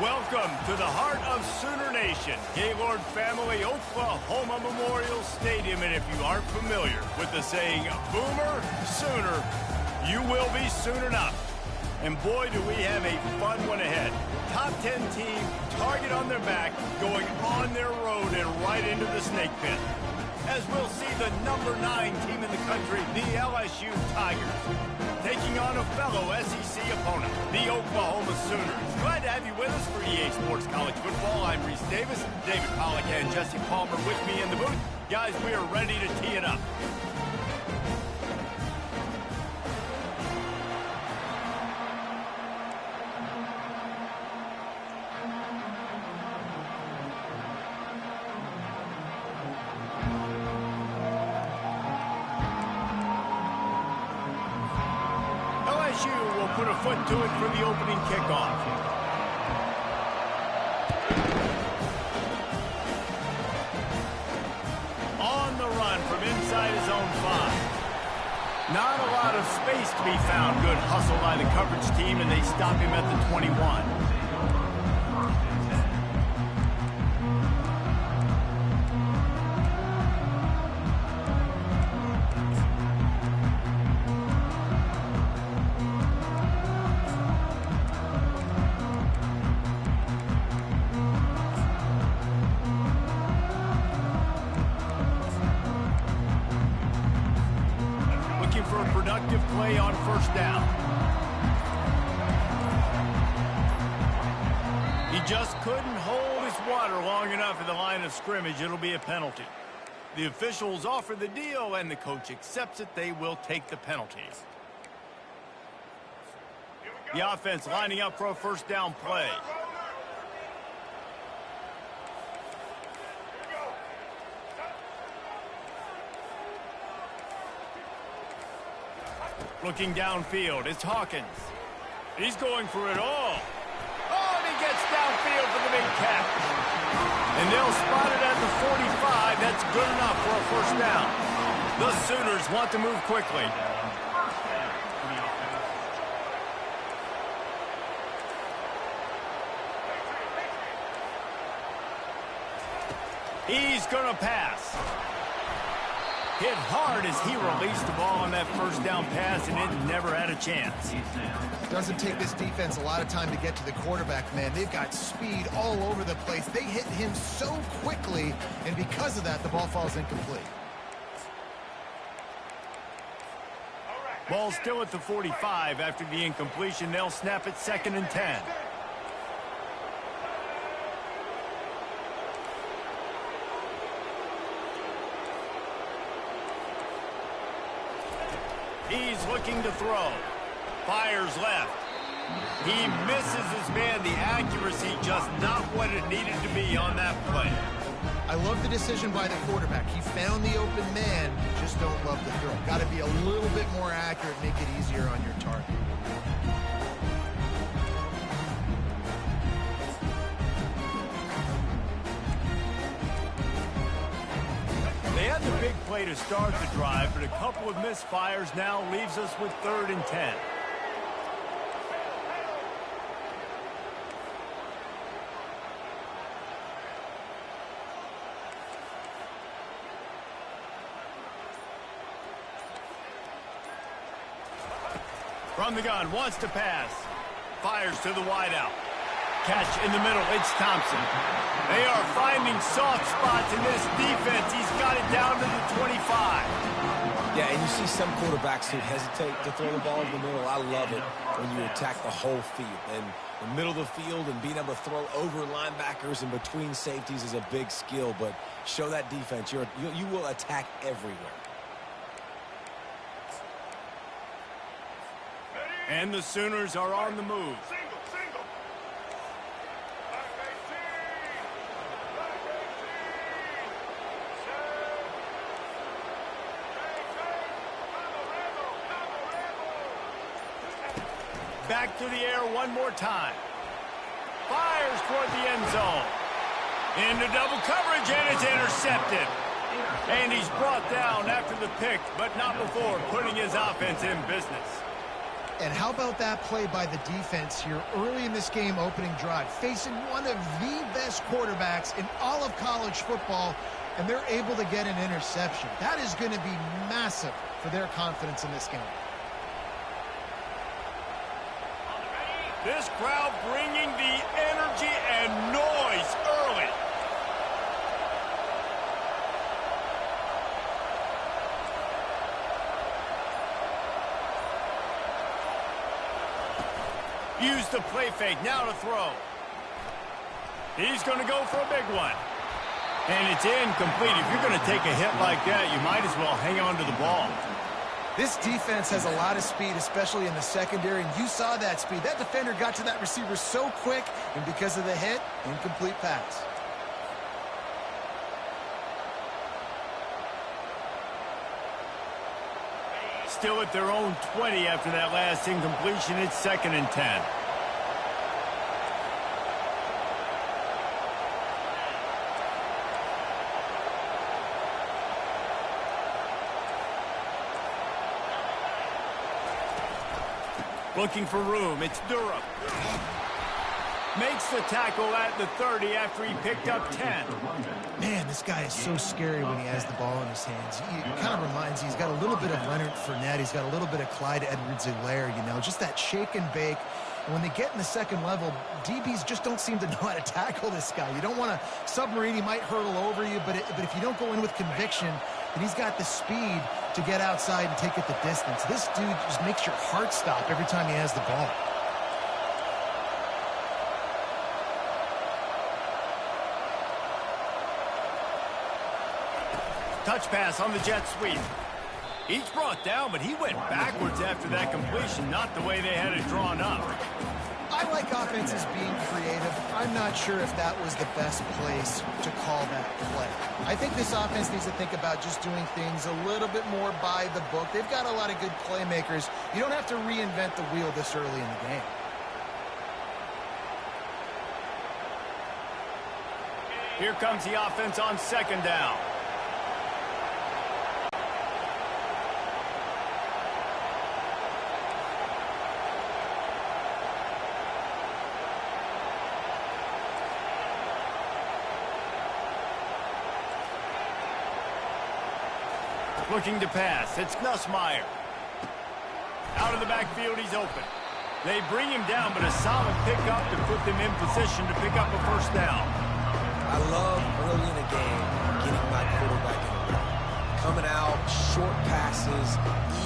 Welcome to the heart of Sooner Nation, Gaylord Family Oklahoma Memorial Stadium. And if you aren't familiar with the saying, Boomer Sooner, you will be soon enough. And boy, do we have a fun one ahead. Top 10 team, target on their back, going on their road and right into the snake pit. As we'll see the number 9 team in the country, the LSU Tigers, taking on a fellow SEC opponent, the Oklahoma Sooners. Glad to have you with us for EA Sports College Football. I'm Reese Davis, David Pollack and Jesse Palmer with me in the booth. Guys, we are ready to tee it up. Will put a foot to it for the opening kickoff. On the run from inside his own 5. Not a lot of space to be found. Good hustle by the coverage team, and they stop him at the 21. For a productive play on first down. He just couldn't hold his water long enough at the line of scrimmage. It'll be a penalty. The officials offer the deal, and the coach accepts it. They will take the penalty. The offense lining up for a first down play. Looking downfield, it's Hawkins. He's going for it all. Oh, and he gets downfield for the big catch. And they'll spot it at the 45. That's good enough for a first down. The Sooners want to move quickly. He's going to pass. Hit hard as he released the ball on that first down pass, and it never had a chance. Doesn't take this defense a lot of time to get to the quarterback, man. They've got speed all over the place. They hit him so quickly, and because of that, the ball falls incomplete. Ball still at the 45 after the incompletion. They'll snap it 2nd and 10. He's looking to throw. Fires left. He misses his man. The accuracy just not what it needed to be on that play. I love the decision by the quarterback. He found the open man. Just don't love the throw. Got to be a little bit more accurate, make it easier on your target. They had the big play to start the drive, but a couple of misfires now leaves us with 3rd and 10. From the gun, wants to pass. Fires to the wideout. Catch in the middle, it's Thompson. They are finding soft spots in this defense. He's got it down to the 25. Yeah, and you see some quarterbacks who hesitate to throw the ball in the middle. I love it when you attack the whole field. And the middle of the field and being able to throw over linebackers and between safeties is a big skill. But show that defense. You will attack everywhere. And the Sooners are on the move. Back to the air one more time. Fires toward the end zone. Into double coverage, and it's intercepted. And he's brought down after the pick, but not before putting his offense in business. And how about that play by the defense here early in this game, opening drive, facing one of the best quarterbacks in all of college football, and they're able to get an interception. That is going to be massive for their confidence in this game. This crowd bringing the energy and noise early. Use the play fake, now to throw. He's going to go for a big one. And it's incomplete. If you're going to take a hit like that, you might as well hang on to the ball. This defense has a lot of speed, especially in the secondary, and you saw that speed. That defender got to that receiver so quick, and because of the hit, incomplete pass. Still at their own 20 after that last incompletion. It's 2nd and 10. Looking for room. It's Durham. Makes the tackle at the 30 after he picked up 10. Man, this guy is so scary when he has the ball in his hands. He kind of reminds you, he's got a little bit of Leonard Fournette. He's got a little bit of Clyde Edwards-Helaire, you know, just that shake and bake. And when they get in the second level, DBs just don't seem to know how to tackle this guy. You don't want to submarine. He might hurtle over you, but if you don't go in with conviction, then he's got the speed to get outside and take it the distance. This dude just makes your heart stop every time he has the ball. Touch pass on the jet sweep. He's brought down, but he went backwards after that completion, not the way they had it drawn up. I like offenses being creative. I'm not sure if that was the best place to call that play. I think this offense needs to think about just doing things a little bit more by the book. They've got a lot of good playmakers. You don't have to reinvent the wheel this early in the game. Here comes the offense on 2nd down. Looking to pass. It's Nussmeier. Out of the backfield, he's open. They bring him down, but a solid pickup to put them in position to pick up a 1st down. I love early in the game getting my quarterback in the rhythm. Coming out, short passes,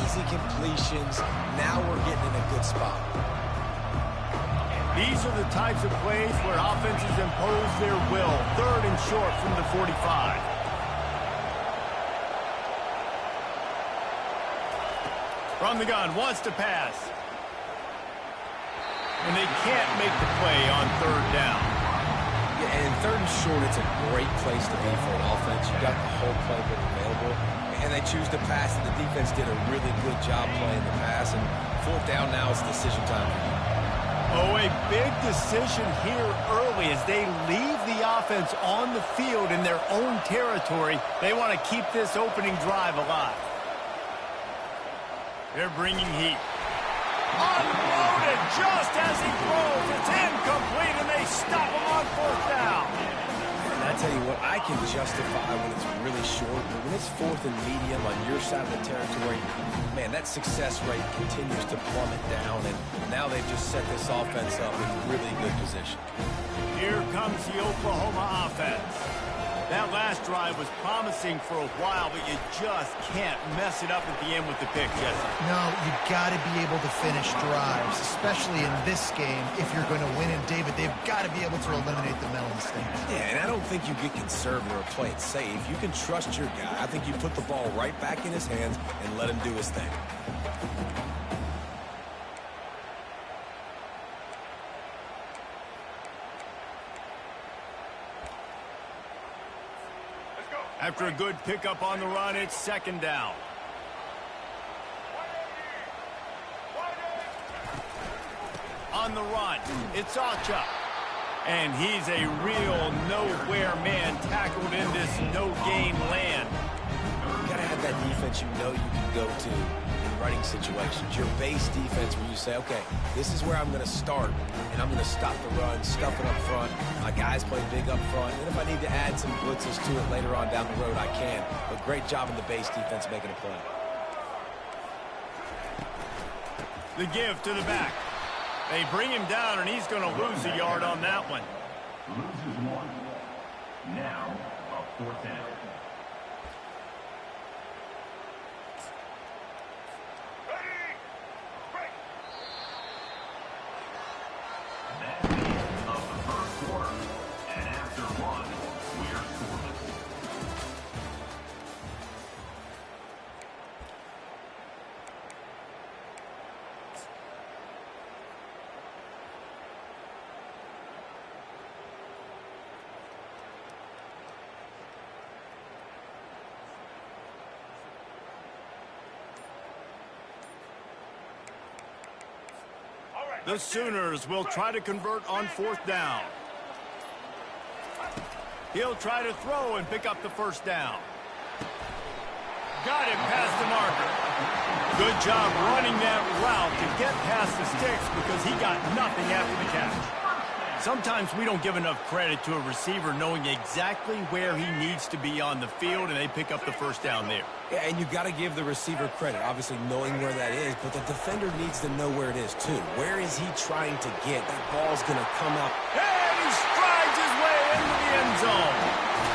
easy completions. Now we're getting in a good spot. These are the types of plays where offenses impose their will. 3rd and short from the 45. From the gun, wants to pass. And they can't make the play on 3rd down. Yeah, and 3rd and short, it's a great place to be for an offense. You got the whole playbook available, and they choose to pass, and the defense did a really good job playing the pass, and 4th down now, it's decision time. Oh, a big decision here early as they leave the offense on the field in their own territory. They want to keep this opening drive alive. They're bringing heat. Unloaded just as he throws. It's incomplete, and they stop him on 4th down. And I tell you what, I can justify when it's really short, but when it's 4th and medium on your side of the territory, man, that success rate continues to plummet down, and now they've just set this offense up in really good position. Here comes the Oklahoma offense. That last drive was promising for a while, but you just can't mess it up at the end with the pick, Jesse. No, you've got to be able to finish drives, especially in this game if you're going to win. And, David, they've got to be able to eliminate the mental mistakes. Yeah, and I don't think you get conservative or play it safe. You can trust your guy. I think you put the ball right back in his hands and let him do his thing. After a good pickup on the run, it's 2nd down. On the run, it's Acha. And he's a real nowhere man tackled in this no-game land. You got to have that defense defense you know you can go to in running situations. Your base defense where you say, okay, this is where I'm going to start, and I'm going to stop the run, stuff it up front. My guys play big up front, and if I need to add some blitzes to it later on down the road, I can. But great job in the base defense making a play. The give to the back. They bring him down, and he's going to lose a yard on that one. Loses one. Now, a 4th down. That's the end of the first quarter. And after one, we are scoreless. The Sooners will try to convert on 4th down. He'll try to throw and pick up the first down. Got him past the marker. Good job running that route to get past the sticks because he got nothing after the catch. Sometimes we don't give enough credit to a receiver knowing exactly where he needs to be on the field, and they pick up the first down there. Yeah, and you've got to give the receiver credit, obviously knowing where that is, but the defender needs to know where it is, too. Where is he trying to get? That ball's going to come out. And he strides his way into the end zone.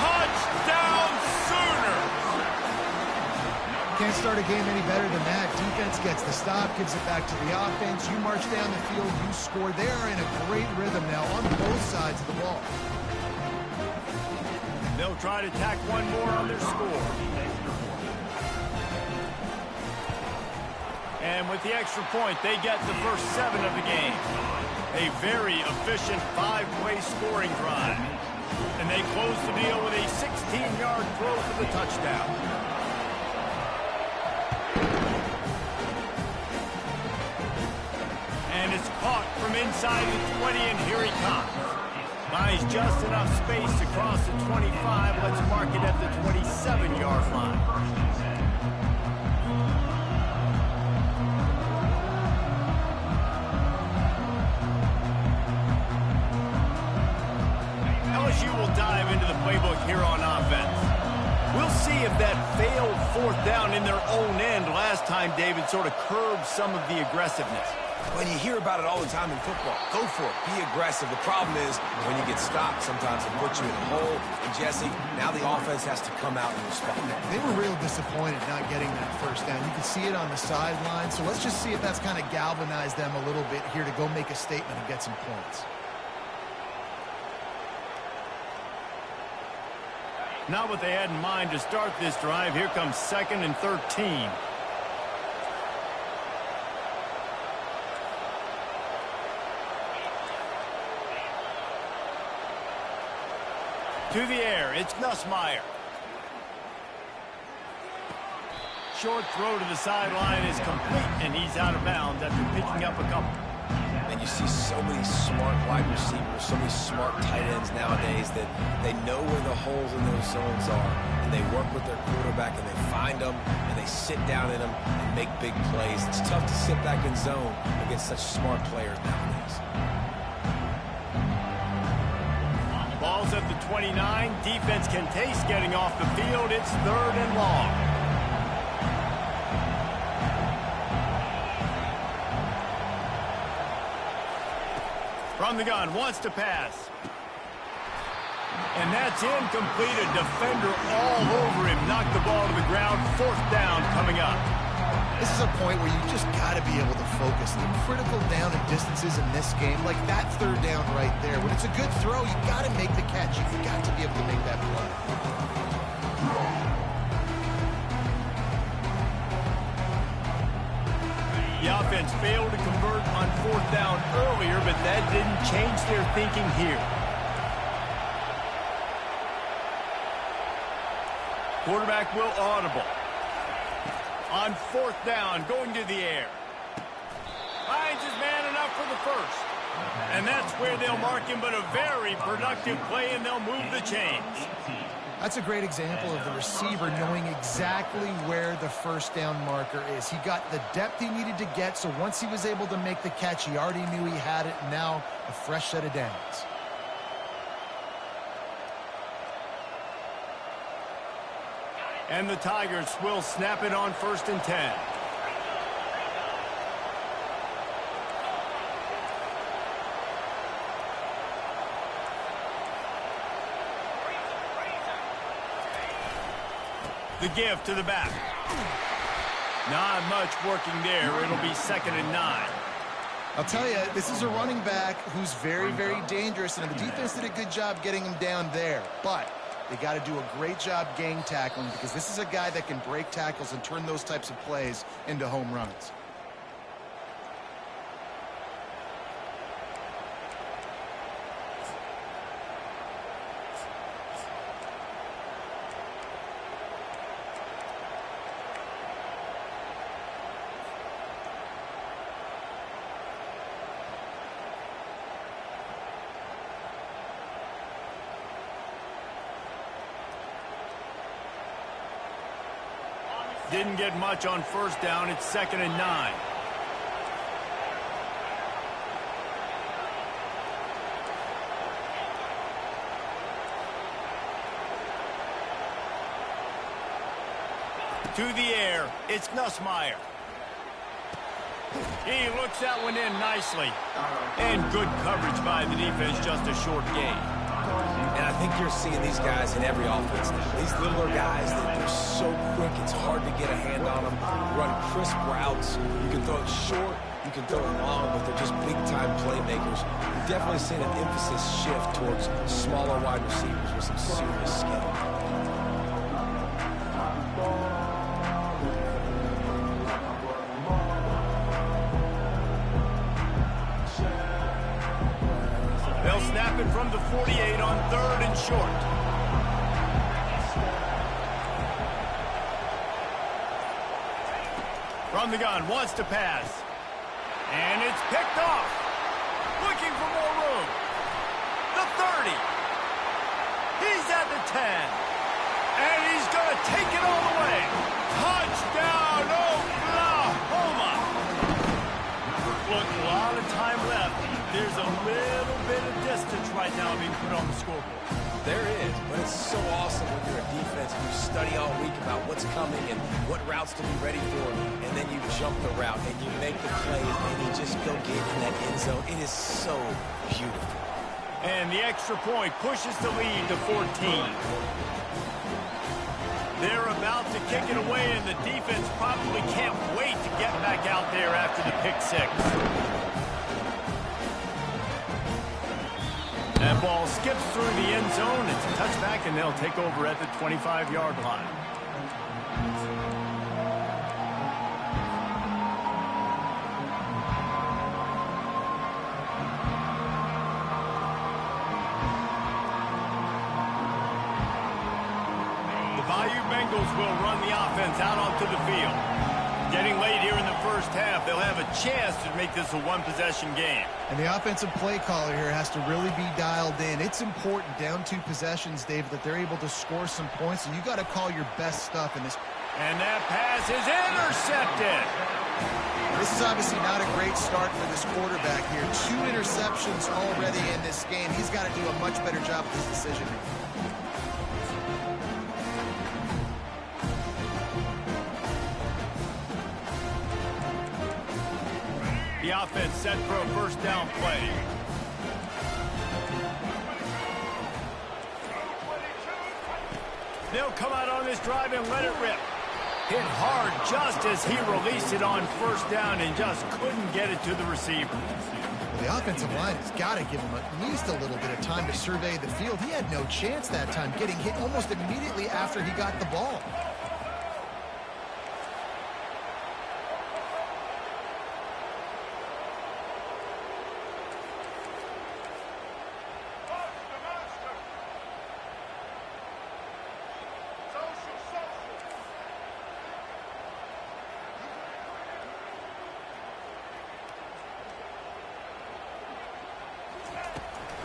Touchdown, Sooners! Can't start a game any better than that. Defense gets the stop, gives it back to the offense. You march down the field, you score. They are in a great rhythm now on both sides of the ball. They'll try to tack one more on their score. And with the extra point, they get the first 7 of the game. A very efficient 5-play scoring drive. And they close the deal with a 16-yard throw for the touchdown. And it's caught from inside the 20, and here he comes. Buys just enough space to cross the 25. Let's mark it at the 27-yard line. LSU will dive into the playbook here on offense. We'll see if that failed 4th down in their own end last time, David, sort of curbed some of the aggressiveness. When you hear about it all the time in football, go for it. Be aggressive. The problem is when you get stopped, sometimes it puts you in a hole. And, Jesse, now the offense has to come out and respond. They were real disappointed not getting that first down. You can see it on the sideline. So let's just see if that's kind of galvanized them a little bit here to go make a statement and get some points. Not what they had in mind to start this drive. Here comes 2nd and 13. To the air, it's Nussmeier. Short throw to the sideline is complete, and he's out of bounds after picking up a couple. And you see so many smart wide receivers, so many smart tight ends nowadays that they know where the holes in those zones are, and they work with their quarterback, and they find them, and they sit down in them and make big plays. It's tough to sit back in zone against such smart players nowadays. Ball's at the 29. Defense can taste getting off the field. It's 3rd and long. From the gun, wants to pass. And that's incomplete. A defender all over him. Knocked the ball to the ground. 4th down coming up. This is a point where you just got to be able to focus. The critical down and distances in this game, like that 3rd down right there. When it's a good throw, you got to make the catch. You've got to be able to make that play. The offense failed to convert on 4th down earlier, but that didn't change their thinking here. Quarterback will audible. On 4th down, going to the air. Finds his man enough for the first. And that's where they'll mark him, but a very productive play, and they'll move the chains. That's a great example of the receiver knowing exactly where the first down marker is. He got the depth he needed to get, so once he was able to make the catch, he already knew he had it, and now a fresh set of downs. And the Tigers will snap it on 1st and 10. The give to the back. Not much working there. It'll be 2nd and 9. I'll tell you, this is a running back who's very, very dangerous, and the defense did a good job getting him down there. But they got to do a great job gang tackling, because this is a guy that can break tackles and turn those types of plays into home runs. Didn't get much on 1st down. It's 2nd and 9. To the air, it's Nussmeier. He looks that one in nicely. And good coverage by the defense, just a short gain. And I think you're seeing these guys in every offense now. These littler guys, they're so quick, it's hard to get a hand on them. Run crisp routes. You can throw it short, you can throw it long, but they're just big-time playmakers. You've definitely seen an emphasis shift towards smaller wide receivers with some serious skill. They'll snap it from the 48 on 3rd and short. From the gun, wants to pass. And it's picked off. Looking for more room. The 30. He's at the 10. And he's going to take it all the way. Touchdown, Oklahoma. Look, a lot of time left. There's a little bit of distance right now being put on the scoreboard. There is, but it's so awesome when you're a defense and you study all week about what's coming and what routes to be ready for, and then you jump the route and you make the plays and you just go get in that end zone. It is so beautiful. And the extra point pushes the lead to 14. They're about to kick it away, and the defense probably can't wait to get back out there after the pick six. That ball skips through the end zone. It's a touchback, and they'll take over at the 25-yard line. The Bayou Bengals will run the offense out onto the field. Getting late here in the first half, they'll have a chance to make this a one-possession game. And the offensive play caller here has to really be dialed in. It's important down 2 possessions, David, that they're able to score some points, and you got to call your best stuff in this. And that pass is intercepted. This is obviously not a great start for this quarterback here. 2 interceptions already in this game. He's got to do a much better job with his decision making. The offense set for a first down play. They'll come out on this drive and let it rip. Hit hard just as he released it on first down and just couldn't get it to the receiver. Well, the offensive line has got to give him at least a little bit of time to survey the field. He had no chance that time, getting hit almost immediately after he got the ball.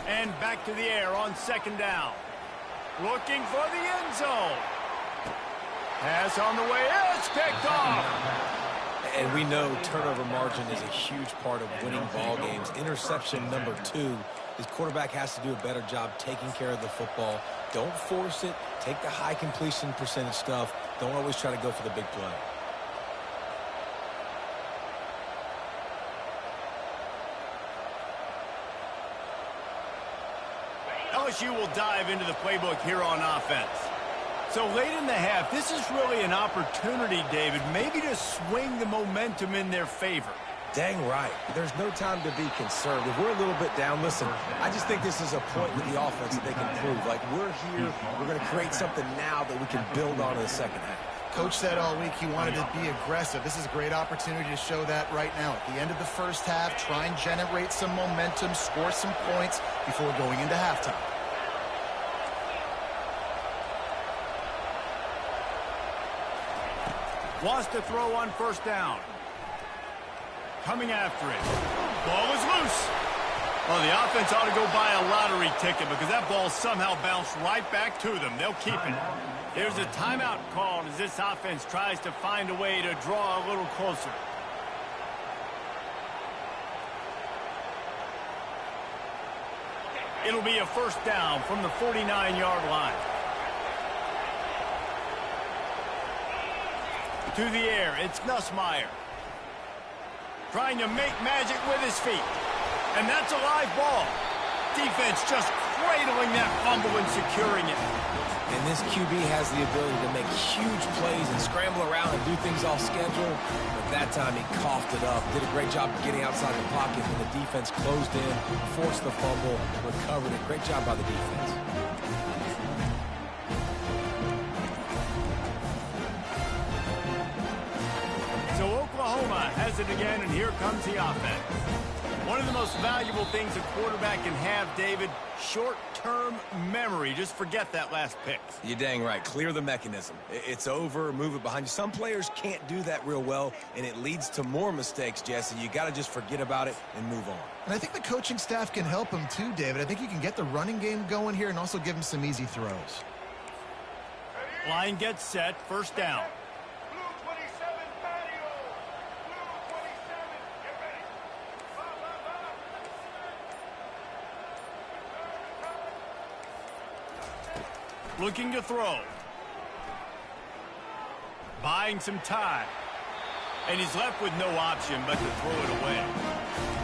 And back to the air on second down. Looking for the end zone. Pass on the way. It's picked off. And we know turnover margin is a huge part of winning ball games. Interception number 2. His quarterback has to do a better job taking care of the football. Don't force it. Take the high completion percentage stuff. Don't always try to go for the big play. LSU will dive into the playbook here on offense. So late in the half, this is really an opportunity, David, maybe to swing the momentum in their favor. Dang right. There's no time to be concerned. If we're a little bit down, listen, I just think this is a point with the offense that they can prove. Like, we're here, we're going to create something now that we can build on in the second half. Coach said all week he wanted to be aggressive. This is a great opportunity to show that right now. At the end of the first half, try and generate some momentum, score some points before going into halftime. Wants to throw on first down. Coming after it. Ball is loose. Well, the offense ought to go buy a lottery ticket because that ball somehow bounced right back to them. They'll keep it. There's a timeout called as this offense tries to find a way to draw a little closer. It'll be a first down from the 49-yard line. To the air, it's Nussmeier. Trying to make magic with his feet. And that's a live ball. Defense just cradling that fumble and securing it. And this QB has the ability to make huge plays and scramble around and do things off schedule. But that time he coughed it up. Did a great job of getting outside the pocket when the defense closed in, forced the fumble, recovered it. Great job by the defense. So Oklahoma has it again, and here comes the offense. One of the most valuable things a quarterback can have, David, short-term memory. Just forget that last pick. You're dang right. Clear the mechanism. It's over. Move it behind you. Some players can't do that real well, and it leads to more mistakes, Jesse. You got to just forget about it and move on. And I think the coaching staff can help him too, David. I think you can get the running game going here and also give him some easy throws. Line gets set. First down. Looking to throw. Buying some time. And he's left with no option but to throw it away.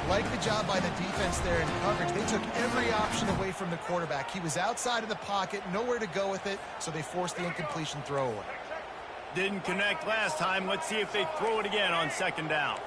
Like the job by the defense there in coverage. They took every option away from the quarterback. He was outside of the pocket, nowhere to go with it, so they forced the incompletion throwaway. Didn't connect last time. Let's see if they throw it again on second down.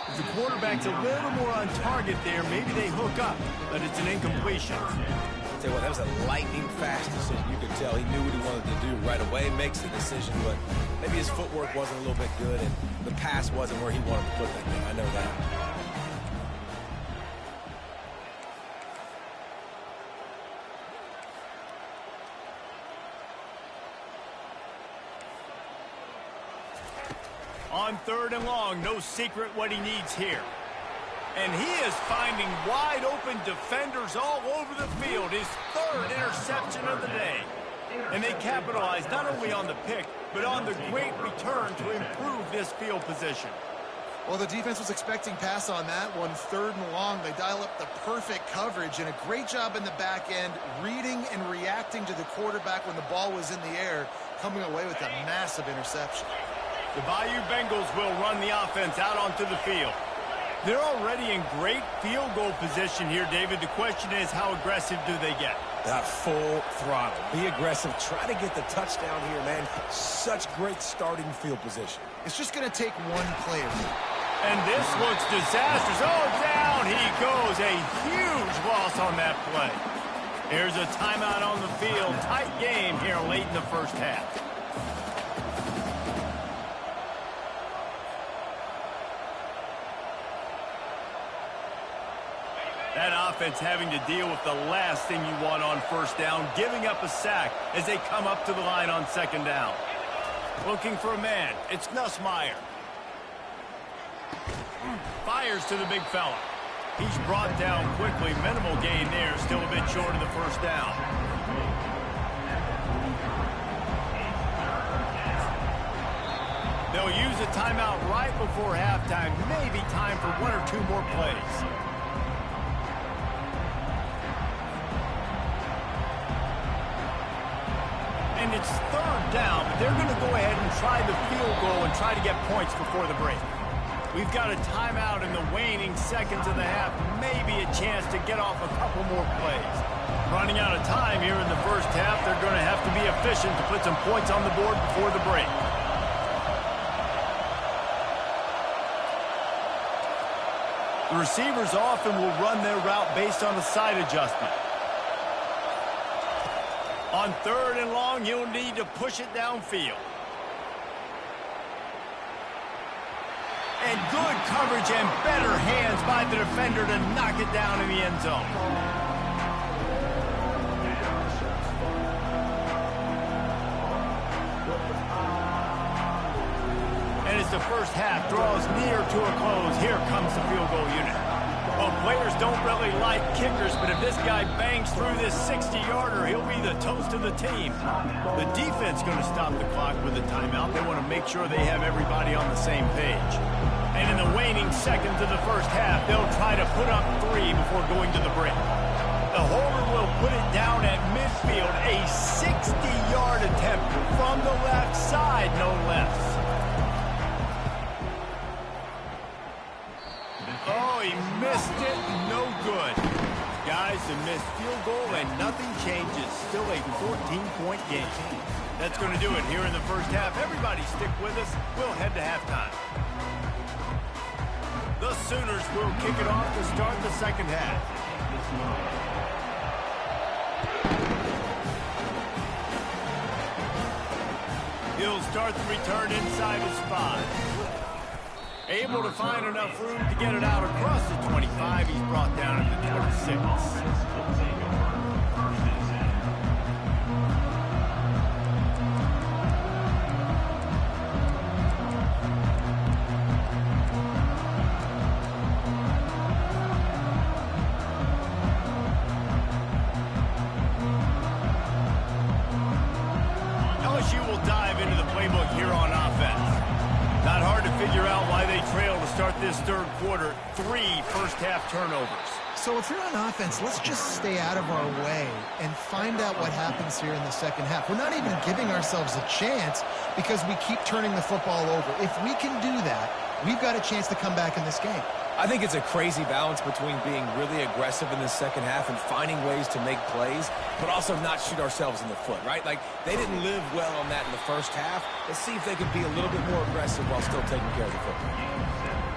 If the quarterback's a little more on target there, maybe they hook up, but it's an incompletion. I'll tell you what, that was a lightning-fast decision. You could tell he knew what he wanted to do right away, makes the decision, but maybe his footwork wasn't a little bit good, and the pass wasn't where he wanted to put that thing. I know that. On third and long, no secret what he needs here. And he is finding wide open defenders all over the field. His third interception of the day. And they capitalized not only on the pick, but on the great return to improve this field position. Well, the defense was expecting pass on that one. Third and long, they dial up the perfect coverage and a great job in the back end, reading and reacting to the quarterback when the ball was in the air, coming away with a massive interception. The Bayou Bengals will run the offense out onto the field. They're already in great field goal position here, David. The question is, how aggressive do they get? That full throttle. Be aggressive. Try to get the touchdown here, man. Such great starting field position. It's just going to take one play. And this looks disastrous. Oh, down he goes. A huge loss on that play. Here's a timeout on the field. Tight game here late in the first half. That offense having to deal with the last thing you want on first down, giving up a sack as they come up to the line on second down. Looking for a man. It's Nussmeier. Fires to the big fella. He's brought down quickly. Minimal gain there. Still a bit short of the first down. They'll use a timeout right before halftime. Maybe time for one or two more plays. And it's third down, but they're going to go ahead and try the field goal and try to get points before the break. We've got a timeout in the waning seconds of the half. Maybe a chance to get off a couple more plays. Running out of time here in the first half. They're going to have to be efficient to put some points on the board before the break. The receivers often will run their route based on a side adjustment. On third and long, you'll need to push it downfield. And good coverage and better hands by the defender to knock it down in the end zone. And as the first half draws near to a close, here comes the field goal unit. Well, players don't really like kickers, but if this guy bangs through this 60-yarder, he'll be the toast of the team. The defense going to stop the clock with a timeout. They want to make sure they have everybody on the same page. And in the waning seconds of the first half, they'll try to put up 3 before going to the break. The holder will put it down at midfield. A 60-yard attempt from the left side, no less. Oh, he missed it. No good. Guys, a missed field goal and nothing changes. Still a 14-point game. That's going to do it here in the first half. Everybody stick with us. We'll head to halftime. The Sooners will kick it off to start the second half. He'll start the return inside his 5. Able to find enough room to get it out across the 25. He's brought down at the 26. LSU will dive into the playbook here on offense. Not hard to figure out why they trail to start this third quarter. 3 first-half turnovers. So if you're on offense, let's just stay out of our way and find out what happens here in the second half. We're not even giving ourselves a chance because we keep turning the football over. If we can do that, we've got a chance to come back in this game. I think it's a crazy balance between being really aggressive in the second half and finding ways to make plays, but also not shoot ourselves in the foot, right? Like, they didn't live well on that in the first half. Let's see if they can be a little bit more aggressive while still taking care of the football.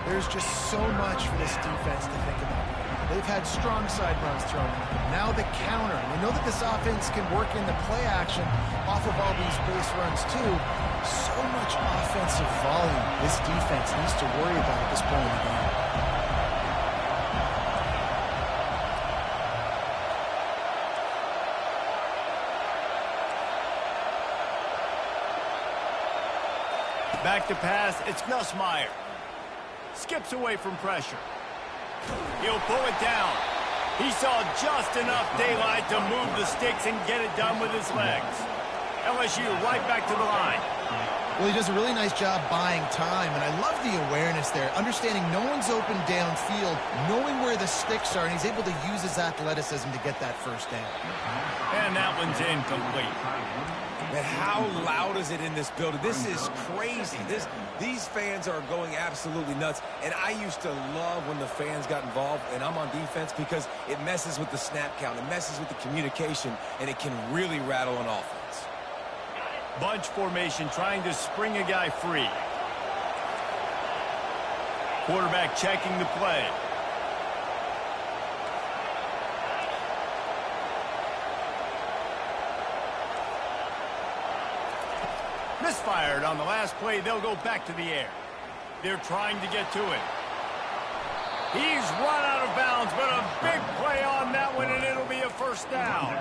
There's just so much for this defense to think about. They've had strong side runs thrown at them. Now the counter. We know that this offense can work in the play action off of all these base runs, too. So much offensive volume this defense needs to worry about at this point in the game. Back to pass, it's Nussmeier. Skips away from pressure. He'll pull it down. He saw just enough daylight to move the sticks and get it done with his legs. LSU right back to the line. Well, he does a really nice job buying time, and I love the awareness there, understanding no one's open downfield, knowing where the sticks are, and he's able to use his athleticism to get that first down. And that one's incomplete. Man, how loud is it in this building? This is crazy. These fans are going absolutely nuts. And I used to love when the fans got involved, and I'm on defense, because it messes with the snap count. It messes with the communication, and it can really rattle an offense. Bunch formation trying to spring a guy free. Quarterback checking the play. Misfired on the last play. They'll go back to the air. They're trying to get to it. He's run out of bounds, but a big play on that one, and it'll be a first down.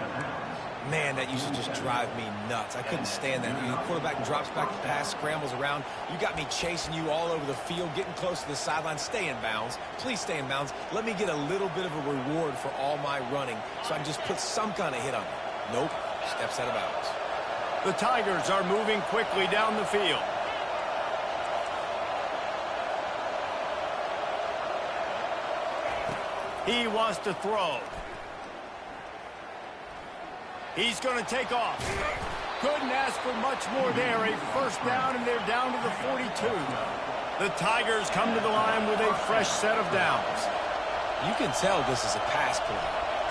Man, that used to just drive me nuts. I couldn't stand that. The quarterback drops back the pass, scrambles around. You got me chasing you all over the field, getting close to the sideline. Stay in bounds. Please stay in bounds. Let me get a little bit of a reward for all my running so I can just put some kind of hit on you. Nope. Steps out of bounds. The Tigers are moving quickly down the field. He wants to throw. He's going to take off. Couldn't ask for much more there. A first down, and they're down to the 42. The Tigers come to the line with a fresh set of downs. You can tell this is a pass play.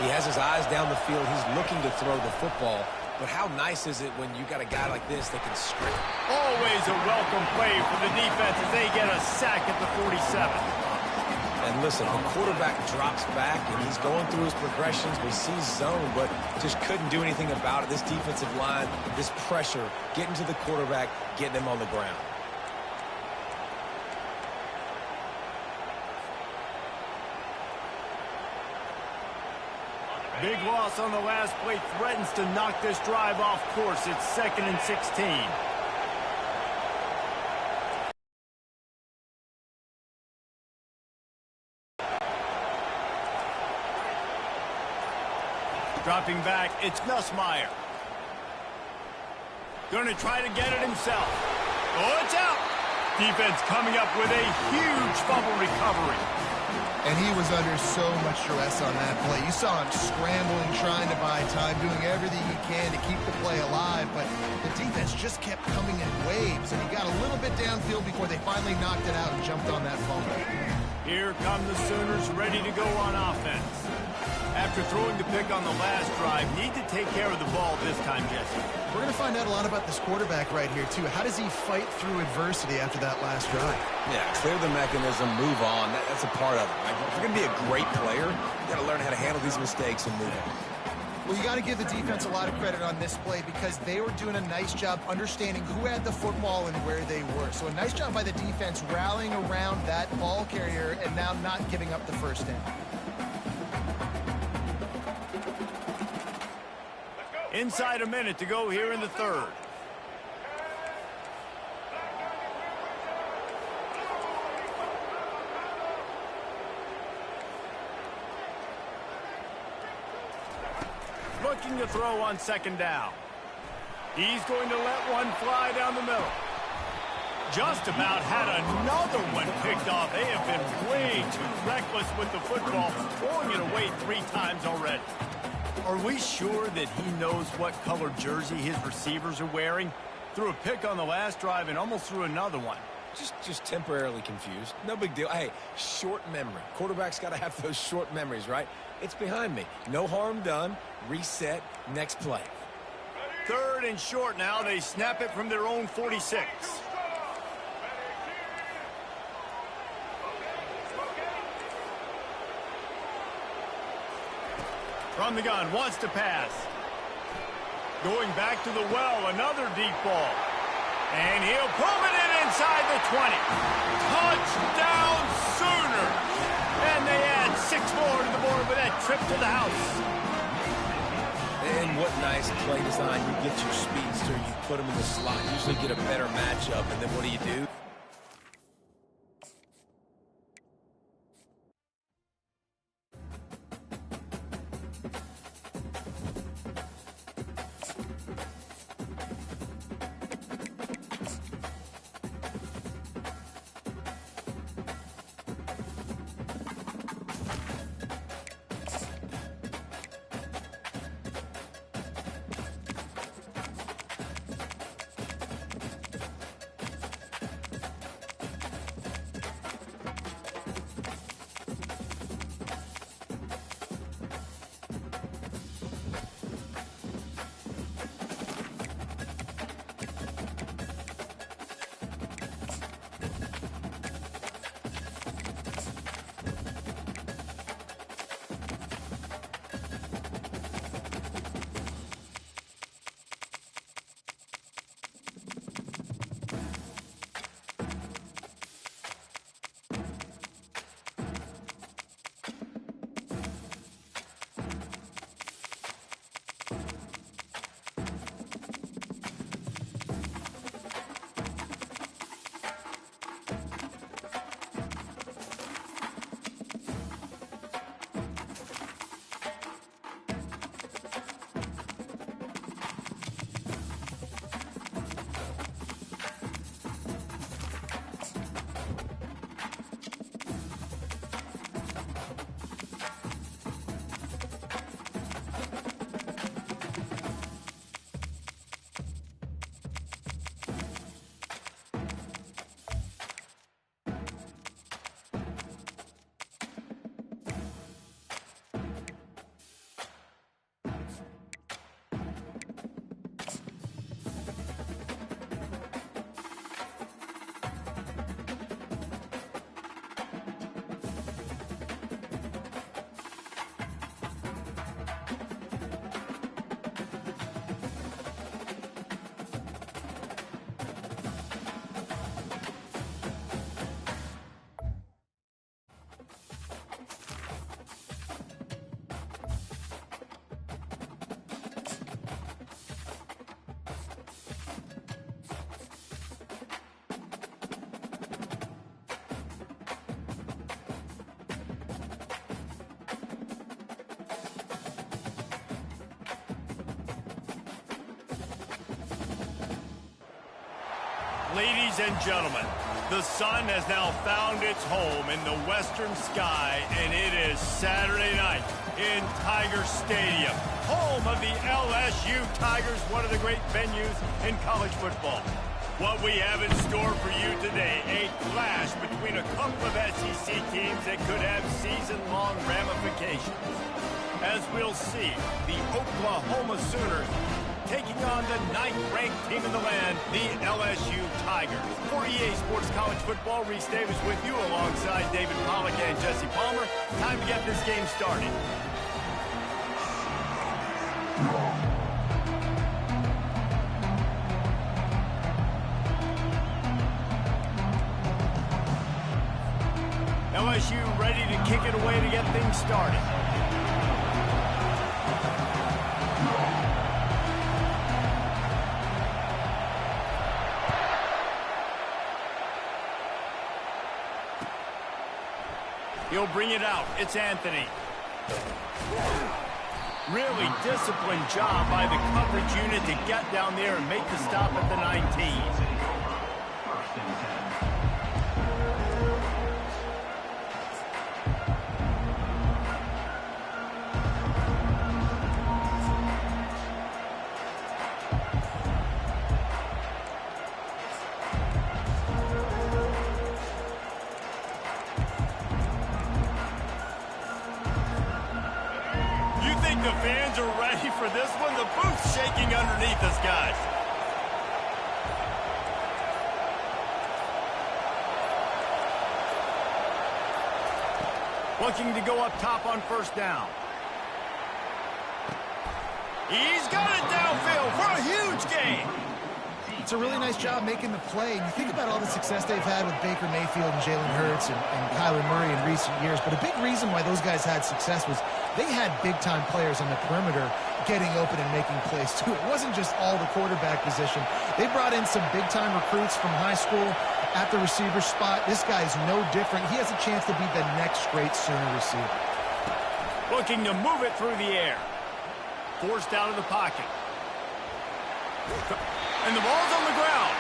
He has his eyes down the field. He's looking to throw the football. But how nice is it when you got a guy like this that can strip? Always a welcome play for the defense as they get a sack at the 47. And listen, the quarterback drops back, and he's going through his progressions. We see zone, but just couldn't do anything about it. This defensive line, this pressure, getting to the quarterback, getting him on the ground. Big loss on the last play threatens to knock this drive off course. It's 2nd and 16. Dropping back, it's Nussmeier. Going to try to get it himself. Oh, it's out. Defense coming up with a huge fumble recovery. And he was under so much stress on that play. You saw him scrambling, trying to buy time, doing everything he can to keep the play alive. But the defense just kept coming in waves, and he got a little bit downfield before they finally knocked it out and jumped on that fumble. Here come the Sooners ready to go on offense. After throwing the pick on the last drive, need to take care of the ball this time, Jesse. We're going to find out a lot about this quarterback right here, too. How does he fight through adversity after that last drive? Yeah, clear the mechanism, move on. That's a part of it. Right? If you're going to be a great player, you got to learn how to handle these mistakes and move on. Well, you got to give the defense a lot of credit on this play because they were doing a nice job understanding who had the football and where they were. So a nice job by the defense rallying around that ball carrier and now not giving up the first down. Inside a minute to go here in the third. Looking to throw on 2nd down. He's going to let one fly down the middle. Just about had another one picked off. They have been way too reckless with the football, throwing it away 3 times already. Are we sure that he knows what color jersey his receivers are wearing? Threw a pick on the last drive and almost threw another one. Just temporarily confused. No big deal. Hey, short memory. Quarterback's got to have those short memories, right? It's behind me. No harm done. Reset. Next play. 3rd and short now. They snap it from their own 46. From the gun, wants to pass. Going back to the well, another deep ball. And he'll pull it in inside the 20. Touchdown Sooners! And they add 6 more to the board with that trip to the house. And what nice play design. You get your speedster, you put him in the slot, usually get a better matchup, and then what do? Ladies and gentlemen, the sun has now found its home in the western sky, and it is Saturday night in Tiger Stadium, home of the LSU Tigers, one of the great venues in college football. What we have in store for you today, a clash between a couple of SEC teams that could have season-long ramifications. As we'll see, the Oklahoma Sooners taking on the 9th-ranked team in the land, the LSU Tigers. For EA Sports College Football, Reese Davis with you alongside David Pollack and Jesse Palmer. Time to get this game started. LSU ready to kick it away to get things started. He'll bring it out. It's Anthony. Really disciplined job by the coverage unit to get down there and make the stop at the 19. First and 10. The fans are ready for this one. The booth's shaking underneath us, guys. Looking to go up top on first down. He's got it downfield for a huge gain. It's a really nice job making the play. And you think about all the success they've had with Baker Mayfield and Jalen Hurts and Kyler Murray in recent years. But a big reason why those guys had success was they had big-time players on the perimeter getting open and making plays, too. It wasn't just all the quarterback position. They brought in some big-time recruits from high school at the receiver spot. This guy is no different. He has a chance to be the next great Sooner receiver. Looking to move it through the air. Forced out of the pocket. And the ball's on the ground.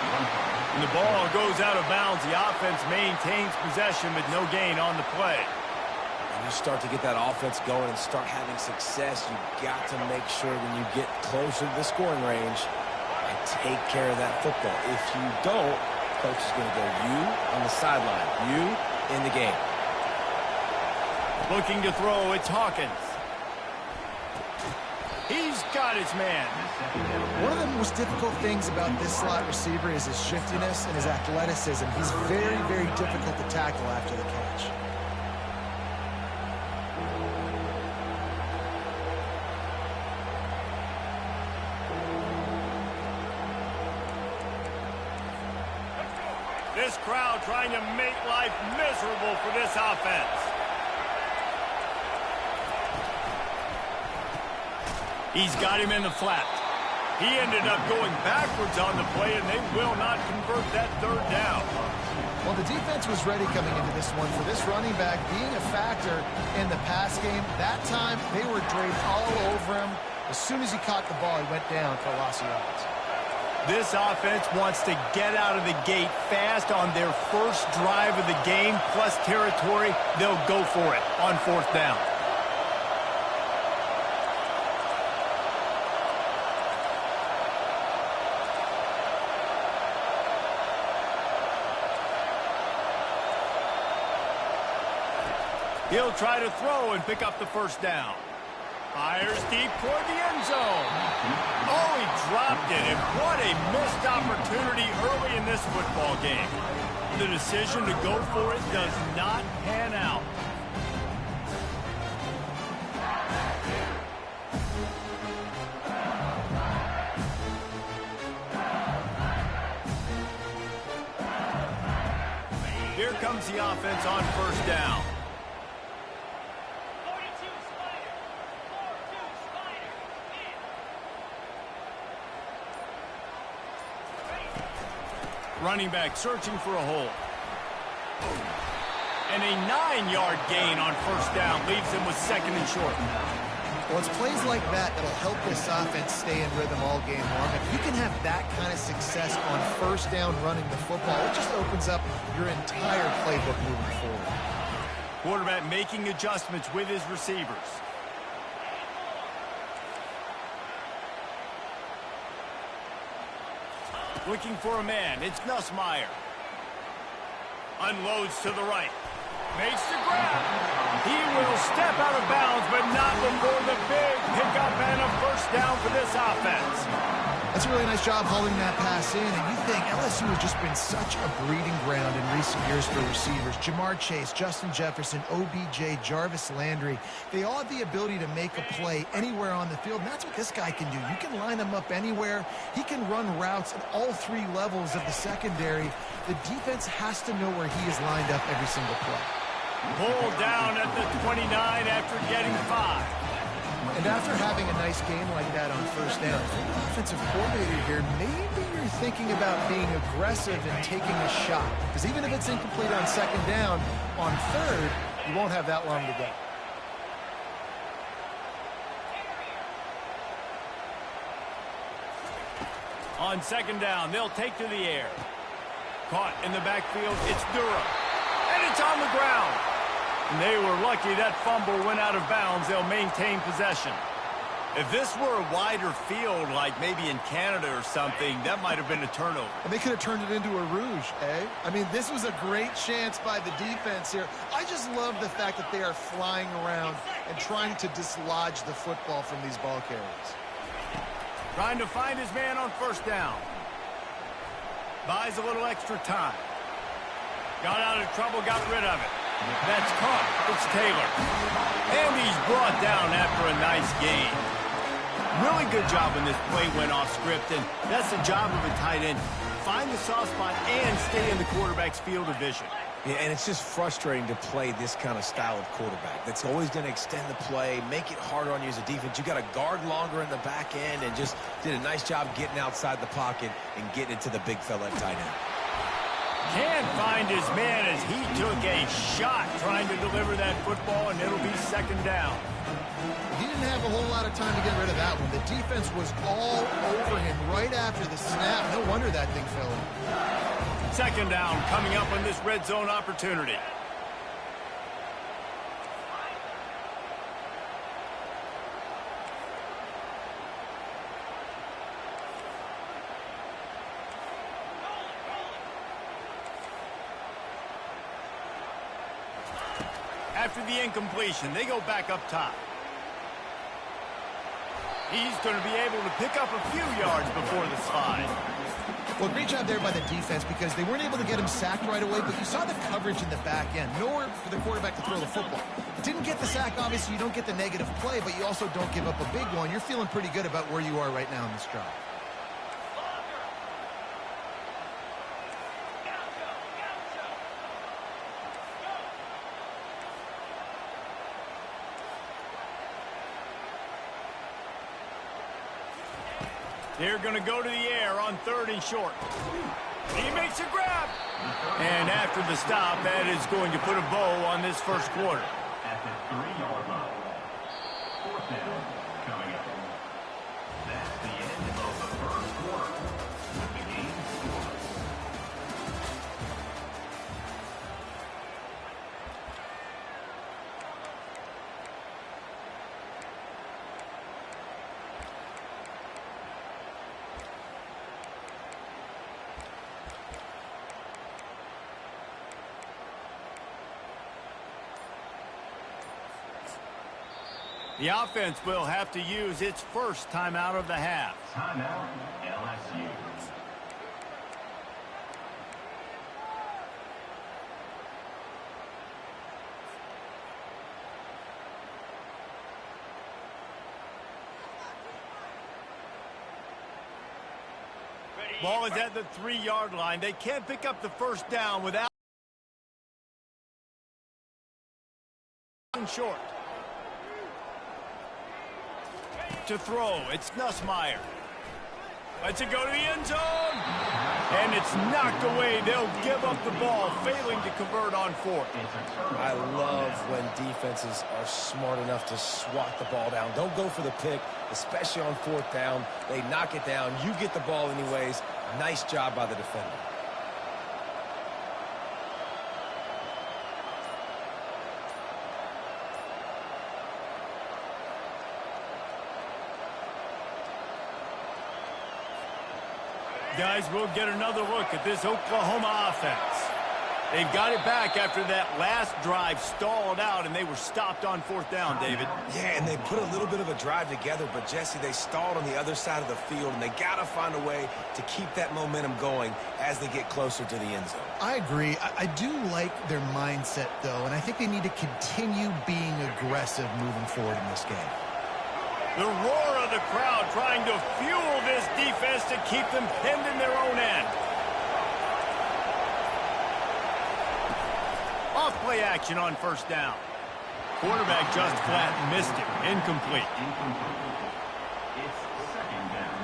And the ball goes out of bounds. The offense maintains possession with no gain on the play. When you start to get that offense going and start having success, you've got to make sure when you get closer to the scoring range and take care of that football. If you don't, coach is going to go you on the sideline, you in the game. Looking to throw, it's Hawkins. He's got his man. One of the most difficult things about this slot receiver is his shiftiness and his athleticism. He's very, very difficult to tackle after the catch. This crowd trying to make life miserable for this offense. He's got him in the flat. He ended up going backwards on the play, and they will not convert that third down. Well, the defense was ready coming into this one for this running back being a factor in the pass game. That time, they were draped all over him. As soon as he caught the ball, he went down for a loss of yards. This offense wants to get out of the gate fast on their first drive of the game, plus territory. They'll go for it on fourth down. He'll try to throw and pick up the first down. Fires deep toward the end zone. Oh, he dropped it, and what a missed opportunity early in this football game. The decision to go for it does not pan out. Here comes the offense on first down. Running back searching for a hole. And a 9-yard gain on first down leaves him with second and short. Well, it's plays like that that'll help this offense stay in rhythm all game long. If you can have that kind of success on first down running the football, it just opens up your entire playbook moving forward. Quarterback making adjustments with his receivers. Looking for a man. It's Nussmeier. Unloads to the right. Makes the grab. He will step out of bounds, but not before the big pickup and a first down for this offense. That's a really nice job hauling that pass in, and you think LSU has just been such a breeding ground in recent years for receivers. Jamar Chase, Justin Jefferson, OBJ, Jarvis Landry, they all have the ability to make a play anywhere on the field, and that's what this guy can do. You can line him up anywhere. He can run routes at all three levels of the secondary. The defense has to know where he is lined up every single play. Pulled down at the 29 after getting 5. And after having a nice game like that on first down, if you're the offensive coordinator here, maybe you're thinking about being aggressive and taking a shot. Because even if it's incomplete on second down, on third, you won't have that long to go. On second down, they'll take to the air. Caught in the backfield, it's Durham. And it's on the ground. And they were lucky that fumble went out of bounds. They'll maintain possession. If this were a wider field, like maybe in Canada or something, that might have been a turnover. And they could have turned it into a rouge, eh? I mean, this was a great chance by the defense here. I just love the fact that they are flying around and trying to dislodge the football from these ball carriers. Trying to find his man on first down. Buys a little extra time. Got out of trouble, got rid of it. That's caught. It's Taylor. And he's brought down after a nice gain. Really good job when this play went off script, and that's the job of a tight end. Find the soft spot and stay in the quarterback's field of vision. Yeah, and it's just frustrating to play this kind of style of quarterback. That's always going to extend the play, make it harder on you as a defense. You got to guard longer in the back end, and just did a nice job getting outside the pocket and getting it to the big fella at tight end. Can't find his man as he took a shot trying to deliver that football, and it'll be second down. He didn't have a whole lot of time to get rid of that one. The defense was all over him right after the snap. No wonder that thing fell in. Second down coming up on this red zone opportunity. After the incompletion, they go back up top. He's going to be able to pick up a few yards before the slide. Well, great job there by the defense because they weren't able to get him sacked right away, but you saw the coverage in the back end. Nowhere for the quarterback to throw the football. Didn't get the sack, obviously you don't get the negative play, but you also don't give up a big one. You're feeling pretty good about where you are right now in this drive. They're going to go to the air on third and short. He makes a grab. And after the stop, that is going to put a bow on this first quarter. At the 3-yard line. Fourth down coming up. That's the end of the first quarter. With the game scored. The offense will have to use its first timeout of the half. Timeout, LSU. Ball is at the 3-yard line. They can't pick up the first down without short. To throw, it's Nussmeier. Lets it go to the end zone. And it's knocked away. They'll give up the ball, failing to convert on fourth. I love when defenses are smart enough to swat the ball down. Don't go for the pick, especially on fourth down. They knock it down. You get the ball anyways. Nice job by the defender. Guys, we'll get another look at this Oklahoma offense. They've got it back after that last drive stalled out, and they were stopped on fourth down, David. Yeah, and they put a little bit of a drive together, but, Jesse, they stalled on the other side of the field, and they got to find a way to keep that momentum going as they get closer to the end zone. I agree. I do like their mindset, though, and I think they need to continue being aggressive moving forward in this game. The roar of the crowd trying to fuel this defense to keep them pinned in their own end. Off-play action on first down. Quarterback just flat missed it. Incomplete. It's second down.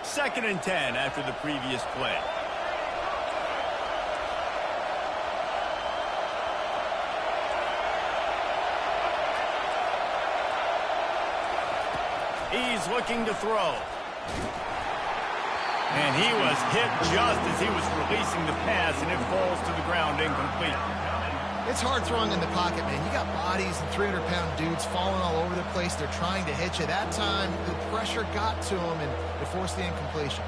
Second and 10 after the previous play. He's looking to throw. And he was hit just as he was releasing the pass, and it falls to the ground incomplete. It's hard throwing in the pocket, man. You got bodies and 300-pound dudes falling all over the place. They're trying to hit you. That time, the pressure got to him, and it forced the incompletion.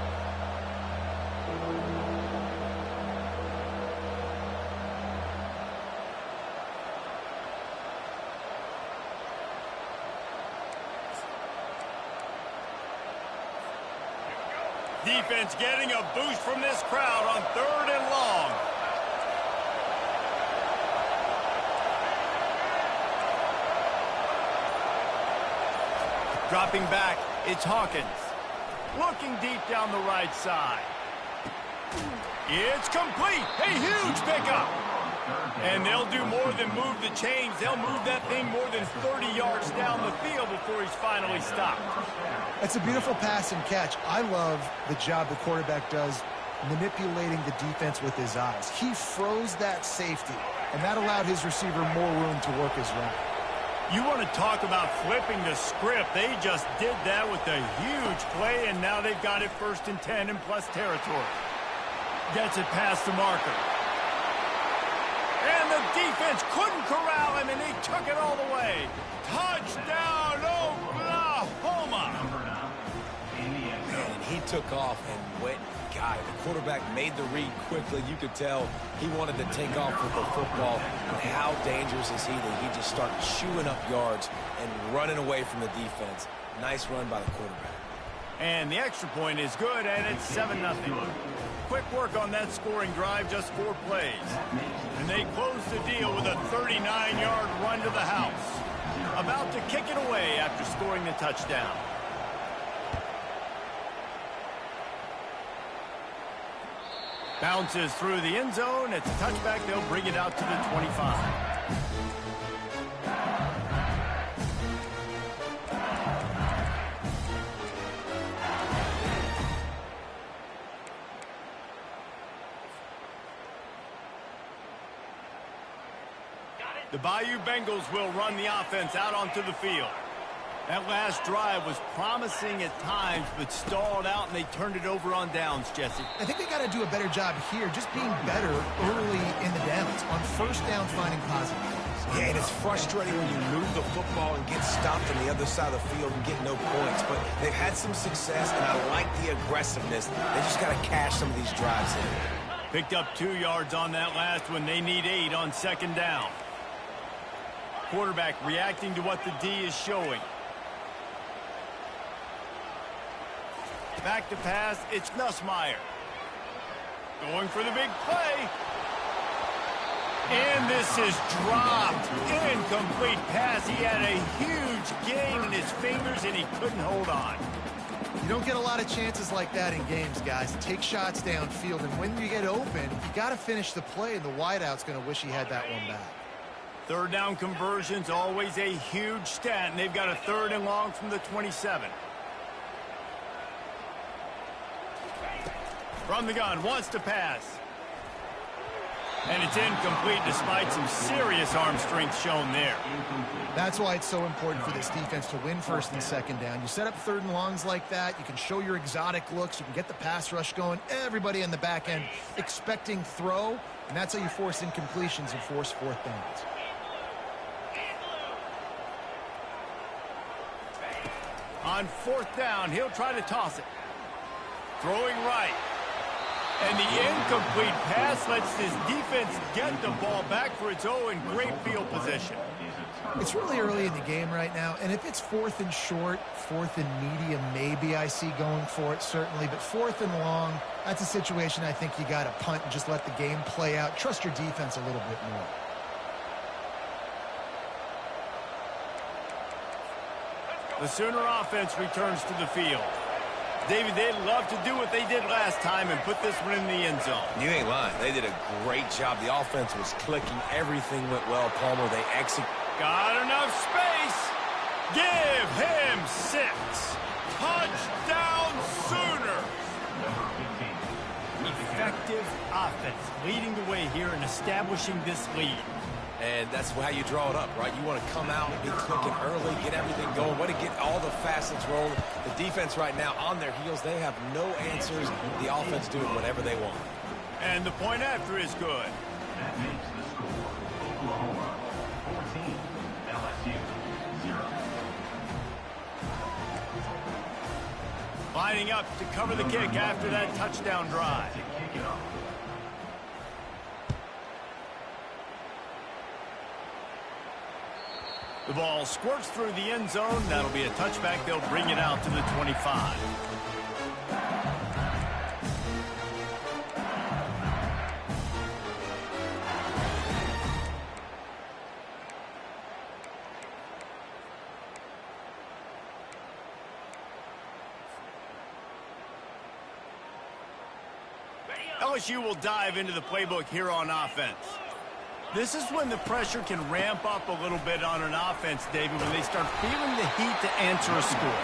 Defense getting a boost from this crowd on third and long. Dropping back, it's Hawkins. Looking deep down the right side. It's complete. A huge pickup. And they'll do more than move the chains. They'll move that thing more than 30 yards down the field before he's finally stopped. That's a beautiful pass and catch. I love the job the quarterback does manipulating the defense with his eyes. He froze that safety, and that allowed his receiver more room to work his route. You want to talk about flipping the script. They just did that with a huge play, and now they've got it first and 10 in plus territory. Gets it past the marker. And the defense couldn't corral him, and he took it all the way. Touchdown, Oklahoma! And he took off and went and got it. The quarterback made the read quickly. You could tell he wanted to take off with the football. But how dangerous is he that he just started chewing up yards and running away from the defense. Nice run by the quarterback. And the extra point is good, and it's 7-0. Quick work on that scoring drive, just 4 plays. And they close the deal with a 39-yard run to the house. About to kick it away after scoring the touchdown. Bounces through the end zone. It's a touchback. They'll bring it out to the 25. The Bayou Bengals will run the offense out onto the field. That last drive was promising at times, but stalled out, and they turned it over on downs, Jesse. I think they got to do a better job here, just being better early in the downs. On first down, finding positive plays. Yeah, and it's frustrating when you move the football and get stopped on the other side of the field and get no points. But they've had some success, and I like the aggressiveness. They just got to cash some of these drives in. Picked up 2 yards on that last one. They need 8 on second down. Quarterback reacting to what the D is showing. Back to pass, it's Nussmeier. Going for the big play. And this is dropped. Incomplete pass. He had a huge gain in his fingers, and he couldn't hold on. You don't get a lot of chances like that in games, guys. Take shots downfield, and when you get open, you got to finish the play, and the wideout's going to wish he had that one back. Third down conversion's always a huge stat, and they've got a 3rd and long from the 27. From the gun, wants to pass. And it's incomplete despite some serious arm strength shown there. That's why it's so important for this defense to win 1st and 2nd down. You set up 3rd and longs like that. You can show your exotic looks. You can get the pass rush going. Everybody in the back end expecting throw. And that's how you force incompletions and force 4th downs. On 4th down, he'll try to toss it. Throwing right. And the incomplete pass lets this defense get the ball back for its own in great field position. It's really early in the game right now, and if it's 4th and short, 4th and medium, maybe I see going for it, certainly. But 4th and long, that's a situation I think you got to punt and just let the game play out. Trust your defense a little bit more. The Sooner offense returns to the field. David, they'd love to do what they did last time and put this one in the end zone. You ain't lying. They did a great job. The offense was clicking. Everything went well, Palmer. They executed. Got enough space. Give him 6. Touchdown Sooner. Effective offense leading the way here and establishing this lead. And that's how you draw it up, right? You want to come out and be clicking early, get everything going, want to get all the facets rolling. The defense right now on their heels, they have no answers. The offense doing whatever they want. And the point after is good. That makes the score Oklahoma 14, LSU 0. Lining up to cover the kick after that touchdown drive. To kick it off. The ball squirts through the end zone. That'll be a touchback. They'll bring it out to the 25. LSU will dive into the playbook here on offense. This is when the pressure can ramp up a little bit on an offense, David, when they start feeling the heat to answer a score.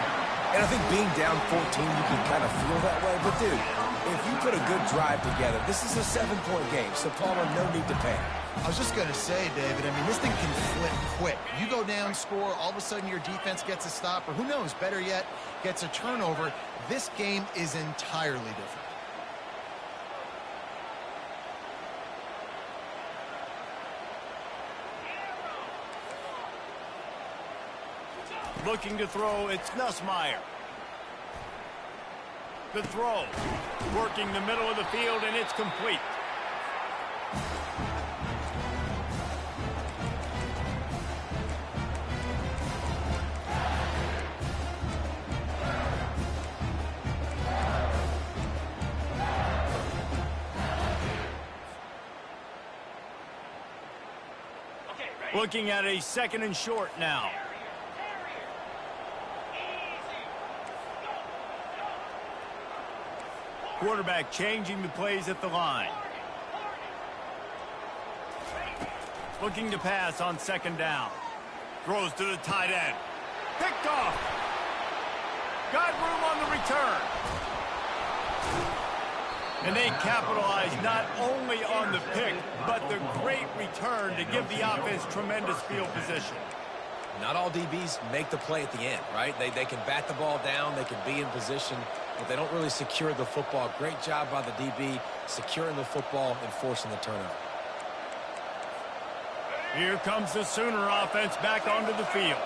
And I think being down 14, you can kind of feel that way. But, dude, if you put a good drive together, this is a 7-point game, so Palmer, no need to panic. I was just going to say, David, I mean, this thing can flip quick. You go down, score, all of a sudden your defense gets a stop, or who knows, better yet, gets a turnover. This game is entirely different. Looking to throw, it's Nussmeier. The throw, working the middle of the field, and it's complete. Looking at a 2nd and short now. Quarterback changing the plays at the line. Looking to pass on 2nd down. Throws to the tight end. Picked off. Got room on the return. And they capitalize not only on the pick, but the great return to give the offense tremendous field position. Not all DBs make the play at the end, right? They can bat the ball down, they can be in position, but they don't really secure the football. Great job by the DB securing the football and forcing the turnover. Here comes the Sooner offense back onto the field.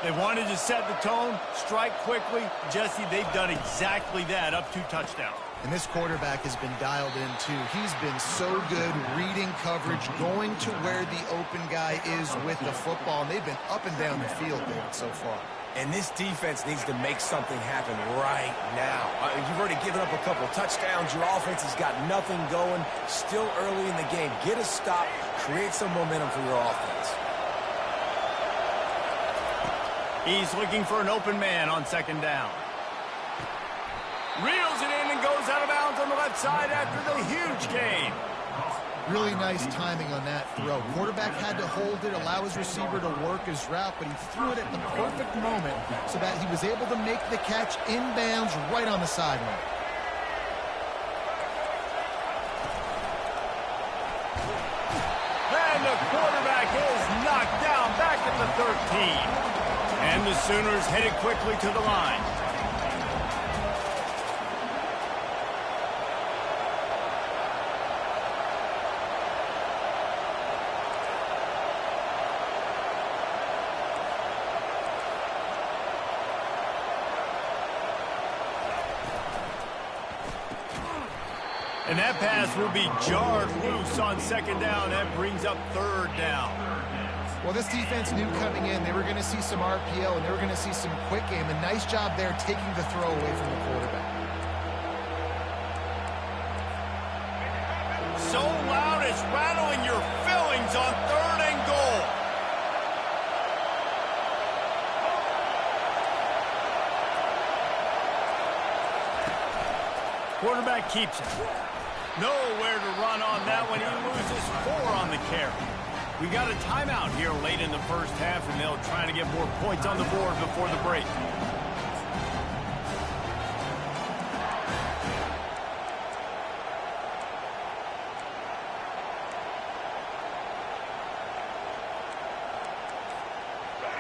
They wanted to set the tone, strike quickly. Jesse, they've done exactly that, up 2 touchdowns. And this quarterback has been dialed in, too. He's been so good reading coverage, going to where the open guy is with the football, and they've been up and down the field, David, so far. And this defense needs to make something happen right now. You've already given up a couple touchdowns. Your offense has got nothing going. Still early in the game. Get a stop. Create some momentum for your offense. He's looking for an open man on second down. Reels it in and goes out of bounds on the left side after the huge gain. Really nice timing on that throw. Quarterback had to hold it, allow his receiver to work his route, but he threw it at the perfect moment so that he was able to make the catch inbounds right on the sideline. And the quarterback is knocked down back at the 13. And the Sooners headed quickly to the line. And that pass will be jarred loose on second down. That brings up third down. Well, this defense knew coming in they were going to see some RPO and they were going to see some quick game. A nice job there taking the throw away from the quarterback. So loud it's rattling your fillings on third and goal. Quarterback keeps it. Nowhere to run on that one. He loses 4 on the carry. We got a timeout here late in the first half, and they'll try to get more points on the board before the break.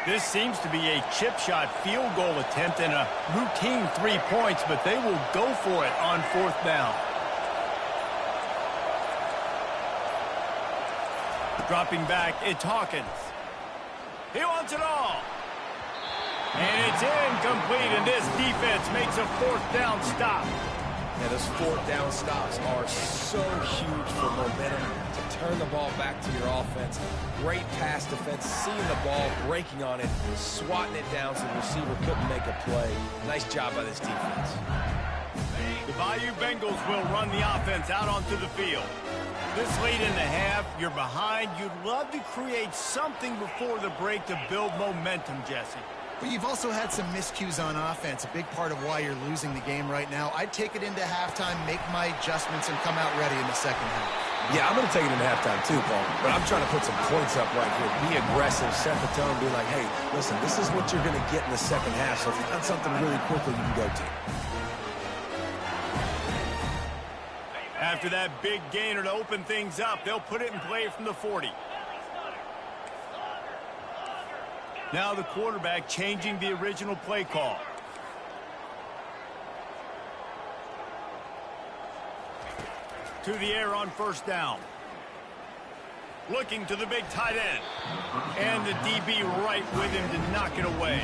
This seems to be a chip shot field goal attempt and a routine 3 points, but they will go for it on fourth down. Dropping back, it's Hawkins. He wants it all. And it's incomplete, and this defense makes a fourth down stop. Yeah, those fourth down stops are so huge for momentum to turn the ball back to your offense. Great pass defense, seeing the ball, breaking on it, swatting it down so the receiver couldn't make a play. Nice job by this defense. The Bayou Bengals will run the offense out onto the field. This late in the half, you're behind. You'd love to create something before the break to build momentum, Jesse. But you've also had some miscues on offense, a big part of why you're losing the game right now. I'd take it into halftime, make my adjustments, and come out ready in the second half. Yeah, I'm going to take it into halftime too, Paul. But I'm trying to put some points up right here. Be aggressive, set the tone, be like, hey, listen, this is what you're going to get in the second half, so find something really quickly you can go to. After that big gainer to open things up, they'll put it in play from the 40. Now the quarterback changing the original play call. To the air on first down. Looking to the big tight end. And the DB right with him to knock it away.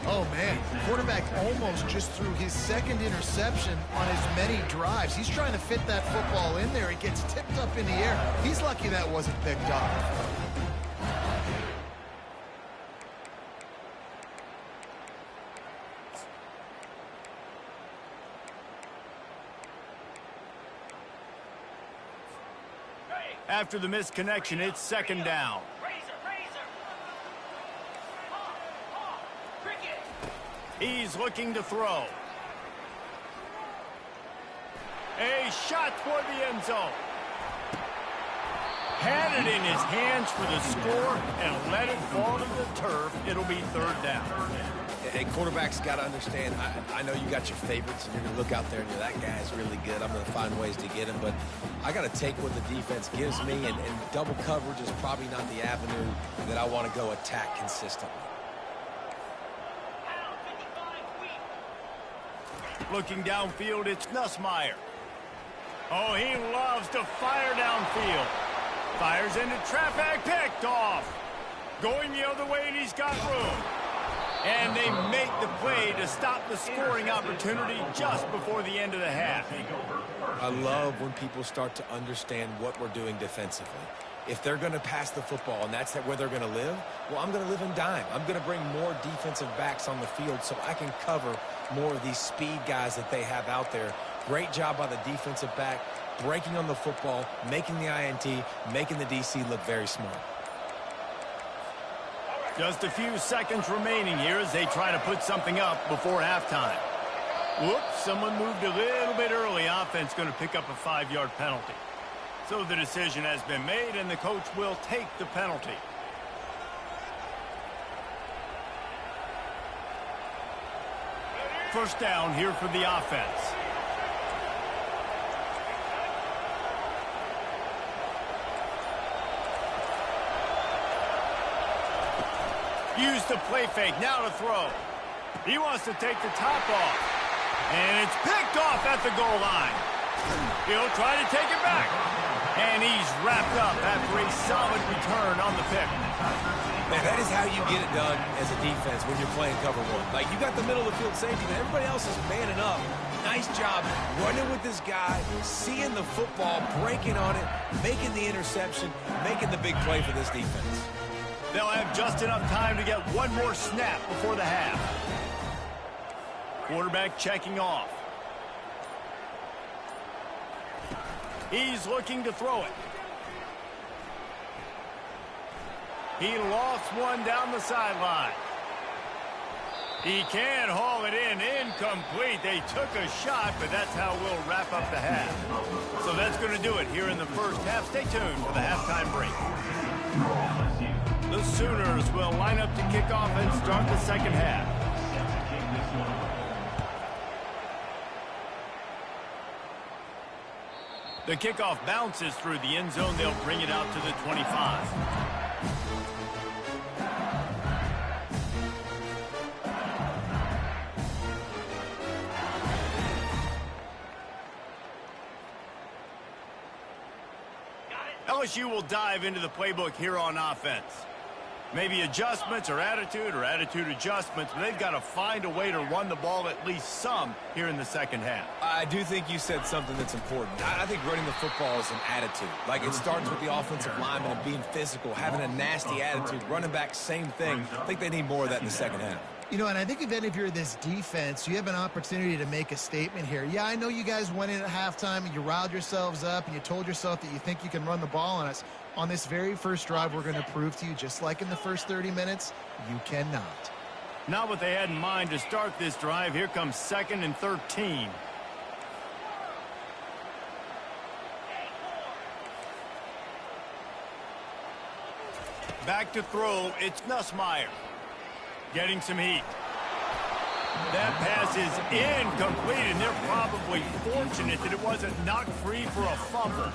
Oh, man. The quarterback almost just threw his second interception on as many drives. He's trying to fit that football in there. It gets tipped up in the air. He's lucky that wasn't picked up. After the missed connection, it's second down. He's looking to throw. A shot toward the end zone. Had it in his hands for the score and let it fall to the turf. It'll be third down. A quarterback's got to understand, I know you got your favorites, and you're going to look out there and you're, that guy's really good. I'm going to find ways to get him, but I got to take what the defense gives me, and double coverage is probably not the avenue that I want to go attack consistently. Looking downfield, it's Nussmeier. Oh, he loves to fire downfield. Fires into traffic, picked off. Going the other way, and he's got room. And they make the play to stop the scoring opportunity just before the end of the half. I love when people start to understand what we're doing defensively. If they're going to pass the football and that's where they're going to live, well, I'm going to live in dime. I'm going to bring more defensive backs on the field so I can cover more of these speed guys that they have out there. Great job by the defensive back, breaking on the football, making the INT, making the DC look very smart. Just a few seconds remaining here as they try to put something up before halftime. Whoops, someone moved a little bit early. Offense going to pick up a 5-yard penalty. So the decision has been made, and the coach will take the penalty. First down here for the offense. Use the play fake, now to throw. He wants to take the top off. And it's picked off at the goal line. He'll try to take it back. And he's wrapped up after a solid return on the pick. Man, that is how you get it done as a defense when you're playing cover one. Like, you got the middle of the field safety, but everybody else is manning up. Nice job running with this guy, seeing the football, breaking on it, making the interception, making the big play for this defense. They'll have just enough time to get one more snap before the half. Quarterback checking off. He's looking to throw it. He lost one down the sideline. He can haul it in. Incomplete. They took a shot, but that's how we'll wrap up the half. So that's going to do it here in the first half. Stay tuned for the halftime break. The Sooners will line up to kick off and start the second half. The kickoff bounces through the end zone. They'll bring it out to the 25. LSU will dive into the playbook here on offense. Maybe adjustments or attitude adjustments, but they've got to find a way to run the ball at least some here in the second half. I do think you said something that's important. I think running the football is an attitude. Like, it starts with the offensive lineman and being physical, having a nasty attitude. Running back, same thing. I think they need more of that in the second half. You know, and I think if you're this defense, you have an opportunity to make a statement here. Yeah, I know you guys went in at halftime and you riled yourselves up and you told yourself that you think you can run the ball on us. On this very first drive, we're going to prove to you, just like in the first 30 minutes, you cannot. Not what they had in mind to start this drive. Here comes 2nd and 13. Back to throw, it's Nussmeier. Getting some heat. That pass is incomplete, and they're probably fortunate that it wasn't knocked free for a fumble.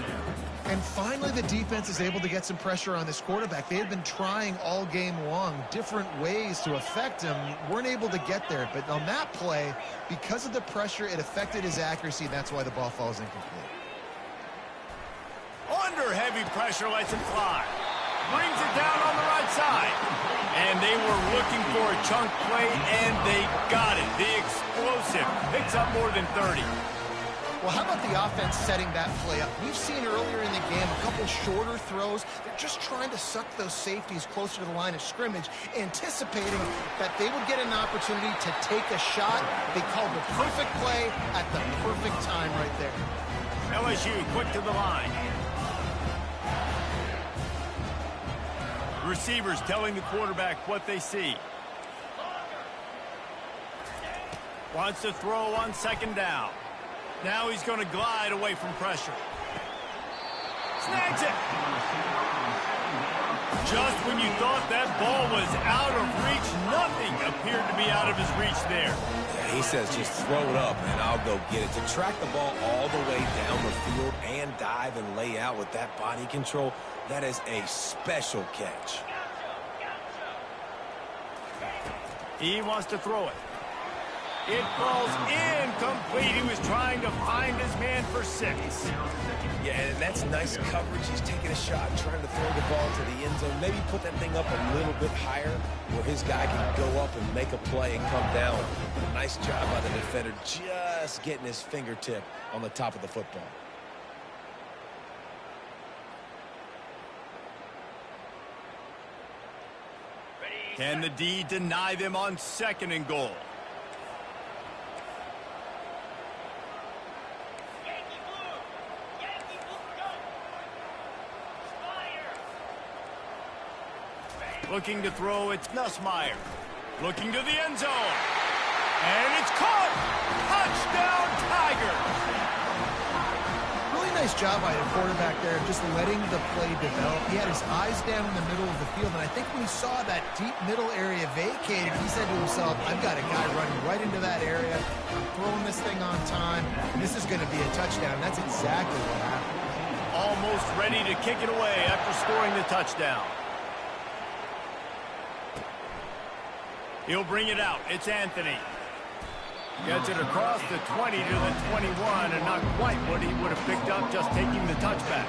And finally, the defense is able to get some pressure on this quarterback. They had been trying all game long different ways to affect him. Weren't able to get there. But on that play, because of the pressure, it affected his accuracy, and that's why the ball falls incomplete. Under heavy pressure, lets him fly. Brings it down on the right side. And they were looking for a chunk play, and they got it. The explosive picks up more than 30. Well, how about the offense setting that play up? We've seen earlier in the game a couple shorter throws. They're just trying to suck those safeties closer to the line of scrimmage, anticipating that they would get an opportunity to take a shot. They called the perfect play at the perfect time right there. LSU quick to the line. Receivers telling the quarterback what they see. Wants to throw on 2nd down. Now he's going to glide away from pressure. Snags it. Just when you thought that ball was out of reach, nothing appeared to be out of his reach there. Yeah, he says just throw it up and I'll go get it. To track the ball all the way down the field and dive and lay out with that body control, that is a special catch. He wants to throw it. It falls incomplete. He was trying to find his man for 6. Yeah, and that's nice coverage. He's taking a shot, trying to throw the ball to the end zone. Maybe put that thing up a little bit higher where his guy can go up and make a play and come down. Nice job by the defender, just getting his fingertip on the top of the football. Can the D deny them on 2nd and goal? Looking to throw, it's Nussmeier. Looking to the end zone. And it's caught! Touchdown, Tigers! Really nice job by the quarterback there, just letting the play develop. He had his eyes down in the middle of the field, and I think when he saw that deep middle area vacated, he said to himself, I've got a guy running right into that area. I'm throwing this thing on time, and this is going to be a touchdown. That's exactly what happened. Almost ready to kick it away after scoring the touchdown. He'll bring it out. It's Anthony. Gets it across the 20 to the 21, and not quite what he would have picked up just taking the touchback.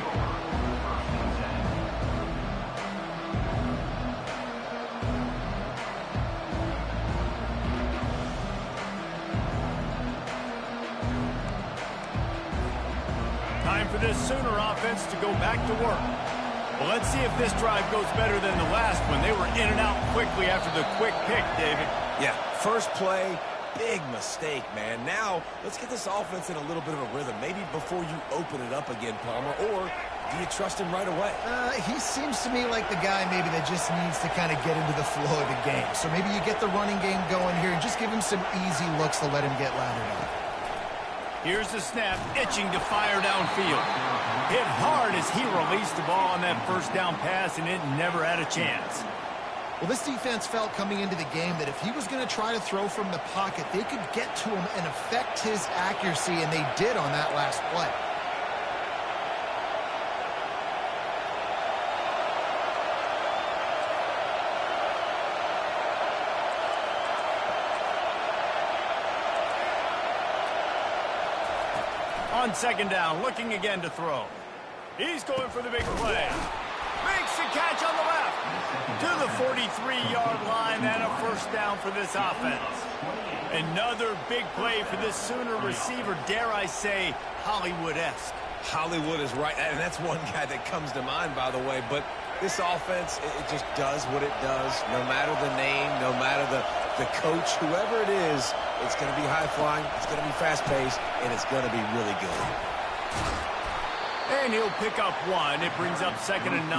Time for this Sooner offense to go back to work. Well, let's see if this drive goes better than the last one. They were in and out quickly after the quick pick, David. Yeah, first play, big mistake, man. Now, let's get this offense in a little bit of a rhythm. Maybe before you open it up again, Palmer, or do you trust him right away? He seems to me like the guy maybe that just needs to kind of get into the flow of the game. So maybe you get the running game going here and just give him some easy looks to let him get lathered up. Here's the snap, itching to fire downfield. Hit hard as he released the ball on that first down pass, and it never had a chance. Well, this defense felt coming into the game that if he was going to try to throw from the pocket, they could get to him and affect his accuracy, and they did on that last play. On 2nd down, looking again to throw. He's going for the big play. Makes the catch on the left. To the 43-yard line and a first down for this offense. Another big play for this Sooner receiver, dare I say, Hollywood-esque. Hollywood is right, and that's one guy that comes to mind, by the way. But this offense, it just does what it does. No matter the name, no matter the coach, whoever it is, it's going to be high-flying, it's going to be fast-paced, and it's going to be really good. And he'll pick up one. It brings up 2nd and 9.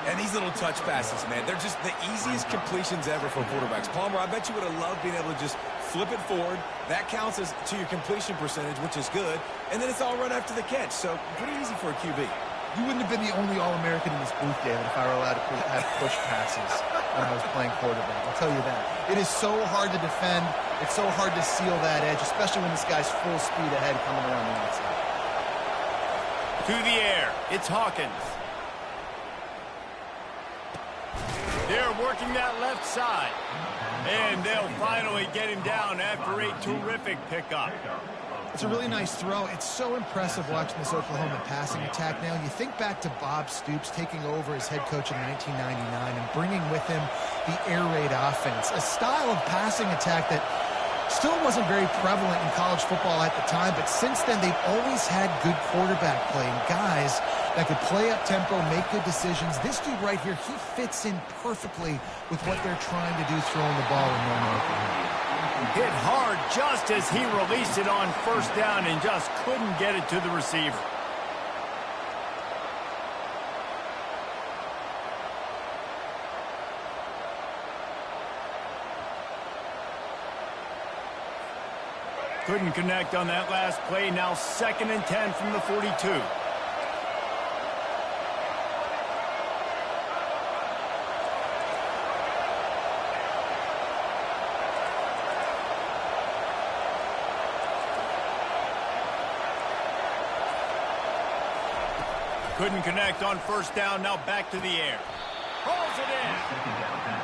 And these little touch passes, man, they're just the easiest completions ever for quarterbacks. Palmer, I bet you would have loved being able to just flip it forward. That counts as to your completion percentage, which is good. And then it's all run after the catch. So pretty easy for a QB. You wouldn't have been the only All-American in this booth, David, if I were allowed to have push passes when I was playing quarterback. I'll tell you that. It is so hard to defend. It's so hard to seal that edge, especially when this guy's full speed ahead coming around the outside. To the air, it's Hawkins. They're working that left side. And they'll finally get him down after a terrific pickup. It's a really nice throw. It's so impressive watching this Oklahoma passing attack now. And you think back to Bob Stoops taking over as head coach in 1999 and bringing with him the air raid offense, a style of passing attack that still wasn't very prevalent in college football at the time, but since then they've always had good quarterback play and guys that could play up tempo, make good decisions. This dude right here, he fits in perfectly with what they're trying to do throwing the ball in Norman, Oklahoma. Hit hard just as he released it on first down and just couldn't get it to the receiver. Couldn't connect on that last play. Now 2nd and 10 from the 42. Couldn't connect on first down. Now back to the air. Pulls it in.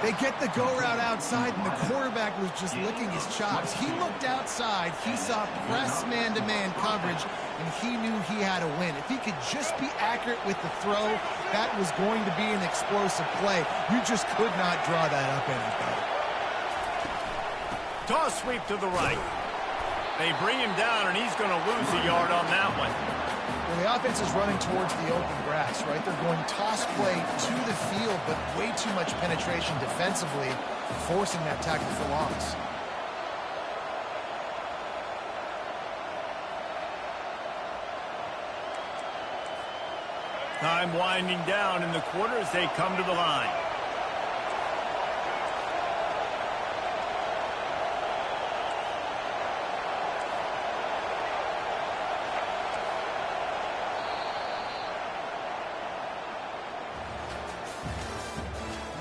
They get the go route outside, and the quarterback was just licking his chops. He looked outside. He saw press man-to-man coverage, and he knew he had to win. If he could just be accurate with the throw, that was going to be an explosive play. You just could not draw that up any better. Toss sweep to the right. They bring him down, and he's going to lose a yard on that one. Well, the offense is running towards the open grass, right? They're going toss play to the field, but way too much penetration defensively, forcing that tackle for loss. Time winding down in the quarter as they come to the line.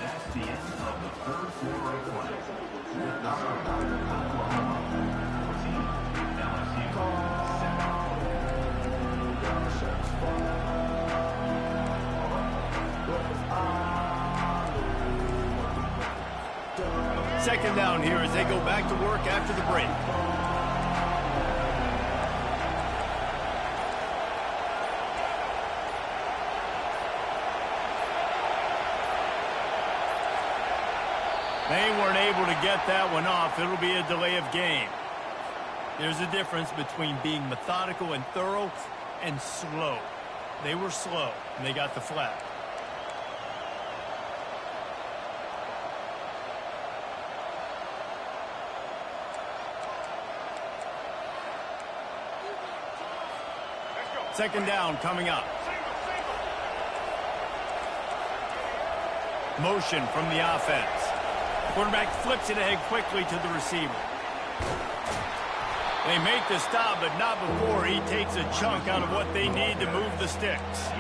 That's the end of the third quarter of play. Oklahoma 14, LSU 7. Second down here as they go back to work after the break. They weren't able to get that one off. It'll be a delay of game. There's a difference between being methodical and thorough and slow. They were slow, and they got the flag. Second down coming up. Motion from the offense. Quarterback flips it ahead quickly to the receiver. They make the stop, but not before he takes a chunk out of what they need to move the sticks.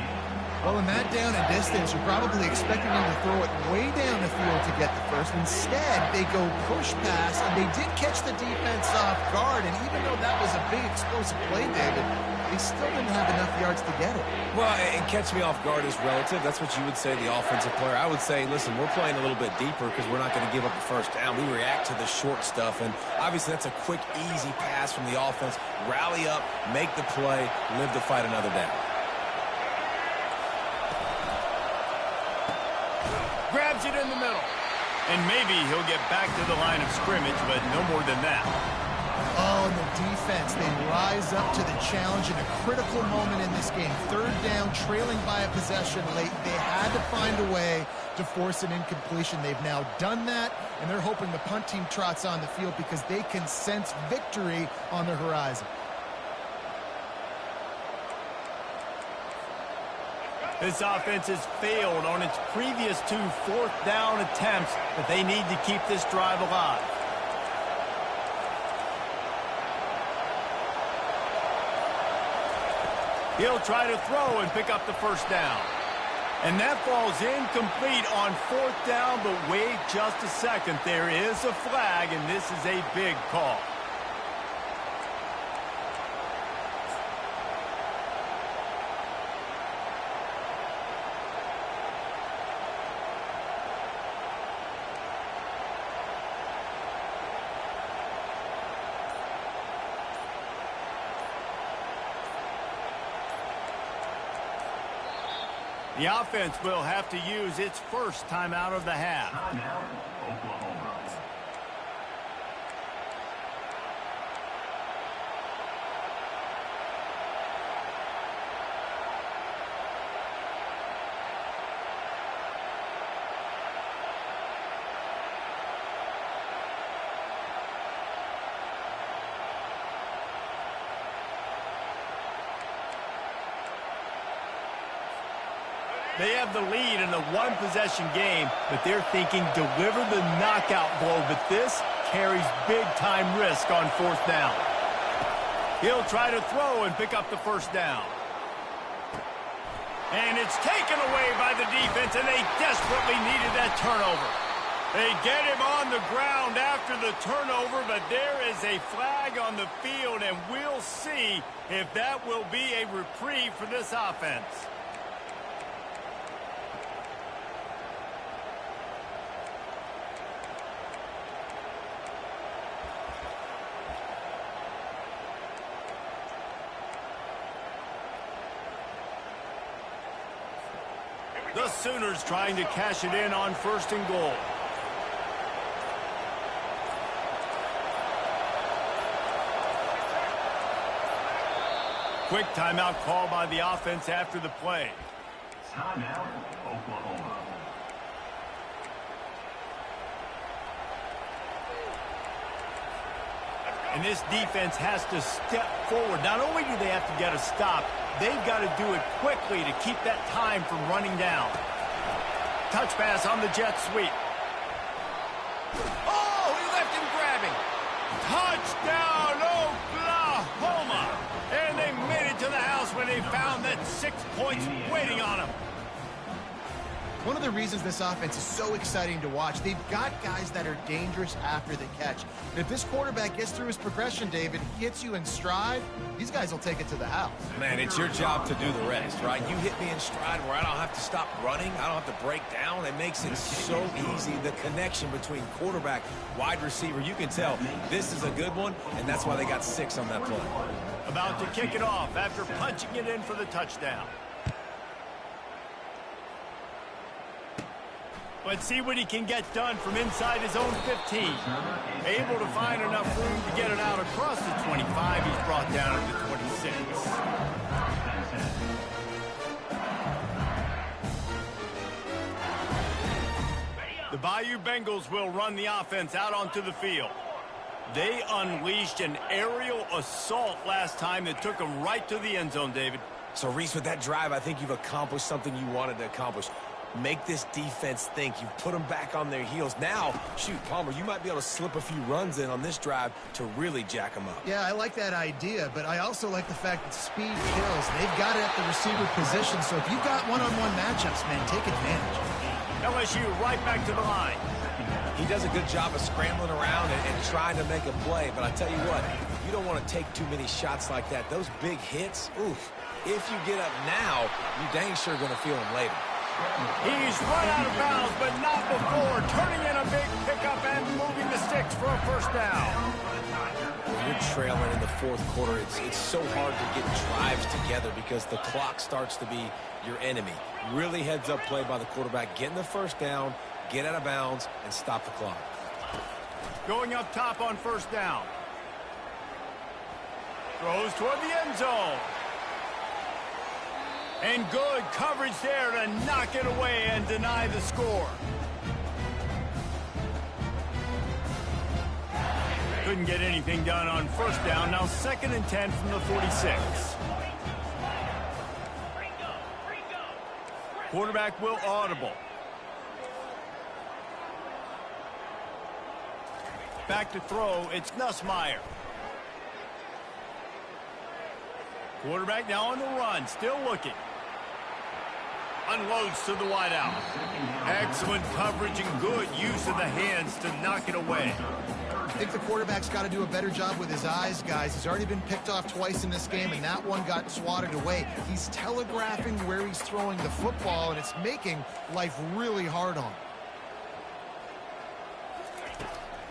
Well, in that down and distance, you're probably expecting them to throw it way down the field to get the first. Instead, they go push pass, and they did catch the defense off guard. And even though that was a big explosive play, David, they still didn't have enough yards to get it. Well, and catch me off guard is relative. That's what you would say, the offensive player. I would say, listen, we're playing a little bit deeper because we're not going to give up the first down. We react to the short stuff, and obviously that's a quick, easy pass from the offense. Rally up, make the play, live to fight another down. Grabs it in the middle. And maybe he'll get back to the line of scrimmage, but no more than that. Oh, and the defense, they rise up to the challenge in a critical moment in this game. Third down, trailing by a possession late. They had to find a way to force an incompletion. They've now done that, and they're hoping the punt team trots on the field because they can sense victory on the horizon. This offense has failed on its previous 2 fourth-down attempts, but they need to keep this drive alive. He'll try to throw and pick up the first down. And that falls incomplete on 4th down, but wait just a second. There is a flag, and this is a big call. The offense will have to use its first timeout of the half. Timeout, Oklahoma. They have the lead in a one-possession game, but they're thinking deliver the knockout blow, but this carries big-time risk on 4th down. He'll try to throw and pick up the first down. And it's taken away by the defense, and they desperately needed that turnover. They get him on the ground after the turnover, but there is a flag on the field, and we'll see if that will be a reprieve for this offense. The Sooners trying to cash it in on 1st and goal. Quick timeout call by the offense after the play. Timeout, Oklahoma. And this defense has to step forward. Not only do they have to get a stop, they've got to do it quickly to keep that time from running down. Touch pass on the jet sweep. Oh, he left him grabbing. Touchdown, Oklahoma. And they made it to the house when they found that 6 points waiting on them. One of the reasons this offense is so exciting to watch, they've got guys that are dangerous after the catch. And if this quarterback gets through his progression, David, hits you in stride, these guys will take it to the house. Man, it's your job to do the rest, right? You hit me in stride where I don't have to stop running. I don't have to break down. It makes it so easy. The connection between quarterback, wide receiver, you can tell this is a good one, and that's why they got 6 on that play. About to kick it off after punching it in for the touchdown. Let's see what he can get done from inside his own 15. Able to find enough room to get it out across the 25. He's brought down to the 26. The Bayou Bengals will run the offense out onto the field. They unleashed an aerial assault last time that took them right to the end zone, David. So, Reese, with that drive, I think you've accomplished something you wanted to accomplish. Make this defense think. You've put them back on their heels. Now, shoot, Palmer, you might be able to slip a few runs in on this drive to really jack them up. Yeah, I like that idea, but I also like the fact that speed kills. They've got it at the receiver position, so if you've got one-on-one matchups, man, take advantage. LSU right back to the line. He does a good job of scrambling around and trying to make a play, but I tell you what, you don't want to take too many shots like that. Those big hits, oof. If you get up now, you dang sure going to feel them later. He's run out of bounds, but not before. Turning in a big pickup and moving the sticks for a first down. When you're trailing in the fourth quarter, it's so hard to get drives together because the clock starts to be your enemy. Really heads-up play by the quarterback. Getting the first down, get out of bounds, and stop the clock. Going up top on first down. Throws toward the end zone. And good coverage there to knock it away and deny the score. Couldn't get anything done on first down. Now 2nd and 10 from the 46. Quarterback will audible. Back to throw, it's Nussmeier. Quarterback now on the run, still looking. Unloads to the wideout. Excellent coverage and good use of the hands to knock it away. I think the quarterback's got to do a better job with his eyes, guys. He's already been picked off twice in this game, and that one got swatted away. He's telegraphing where he's throwing the football, and it's making life really hard on him.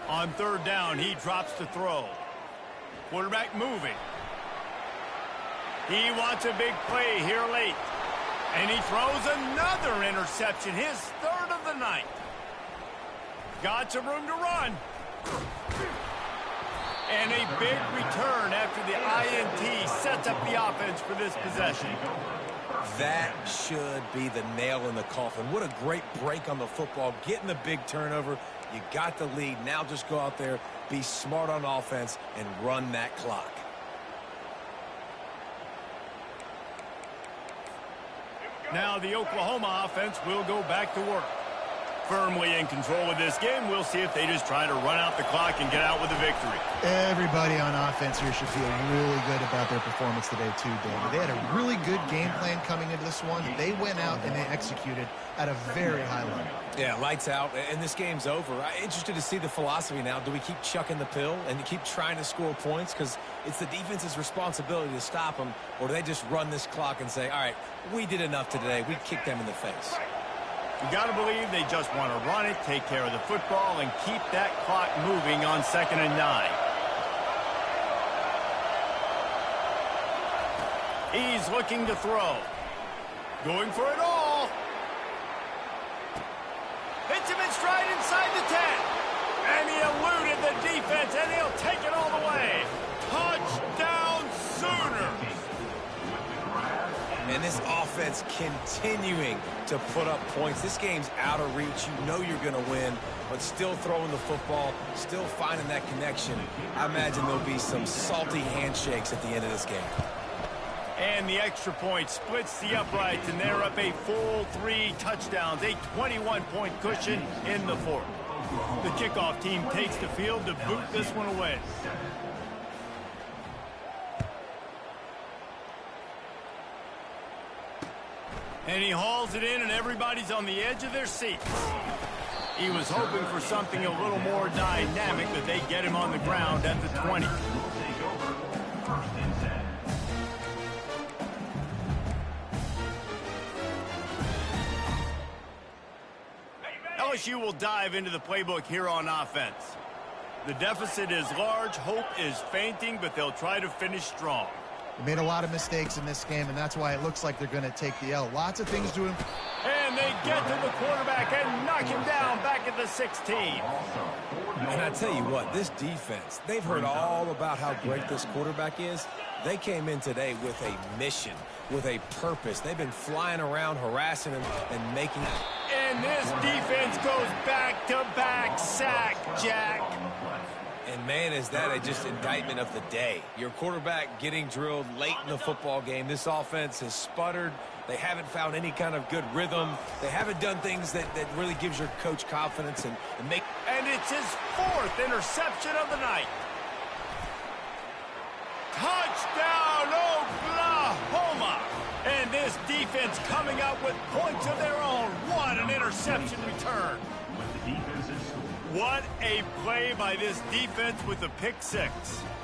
On 3rd down, he drops to throw. Quarterback moving. He wants a big play here late. And he throws another interception, his 3rd of the night. Got some room to run. And a big return after the INT sets up the offense for this possession. That should be the nail in the coffin. What a great break on the football. Getting the big turnover. You got the lead. Now just go out there, be smart on offense, and run that clock. Now the Oklahoma offense will go back to work. Firmly in control of this game. We'll see if they just try to run out the clock and get out with a victory. Everybody on offense here should feel really good about their performance today too, David. They had a really good game plan coming into this one. They went out and they executed at a very high level. Yeah, lights out, and this game's over. I'm interested to see the philosophy now. Do we keep chucking the pill and keep trying to score points because it's the defense's responsibility to stop them, or do they just run this clock and say, all right, we did enough today. We kicked them in the face. You got to believe they just want to run it, take care of the football, and keep that clock moving on 2nd and 9. He's looking to throw. Going for it all. Hits him in stride inside the 10. And he eluded the defense, and he'll take it all the way. Touchdown Sooners. And this offense continuing to put up points. This game's out of reach. You know you're going to win, but still throwing the football, still finding that connection. I imagine there'll be some salty handshakes at the end of this game. And the extra point splits the uprights, and they're up a full 3 touchdowns, a 21-point cushion in the fourth. The kickoff team takes the field to boot this one away. And he hauls it in, and everybody's on the edge of their seats. He was hoping for something a little more dynamic, but they get him on the ground at the 20. LSU will dive into the playbook here on offense. The deficit is large, hope is fainting, but they'll try to finish strong. They made a lot of mistakes in this game, and that's why it looks like they're going to take the L. Lots of things to him. And they get to the quarterback and knock him down back at the 16. And I tell you what, this defense, they've heard all about how great this quarterback is. They came in today with a mission, with a purpose. They've been flying around, harassing him, and making it. And this defense goes back-to-back sack, Jack. And, man, is that just indictment of the day. Your quarterback getting drilled late in the football game. This offense has sputtered. They haven't found any kind of good rhythm. They haven't done things that really gives your coach confidence and make. And it's his 4th interception of the night. Touchdown, Oklahoma! And this defense coming up with points of their own. What an interception return. What a play by this defense with a pick 6.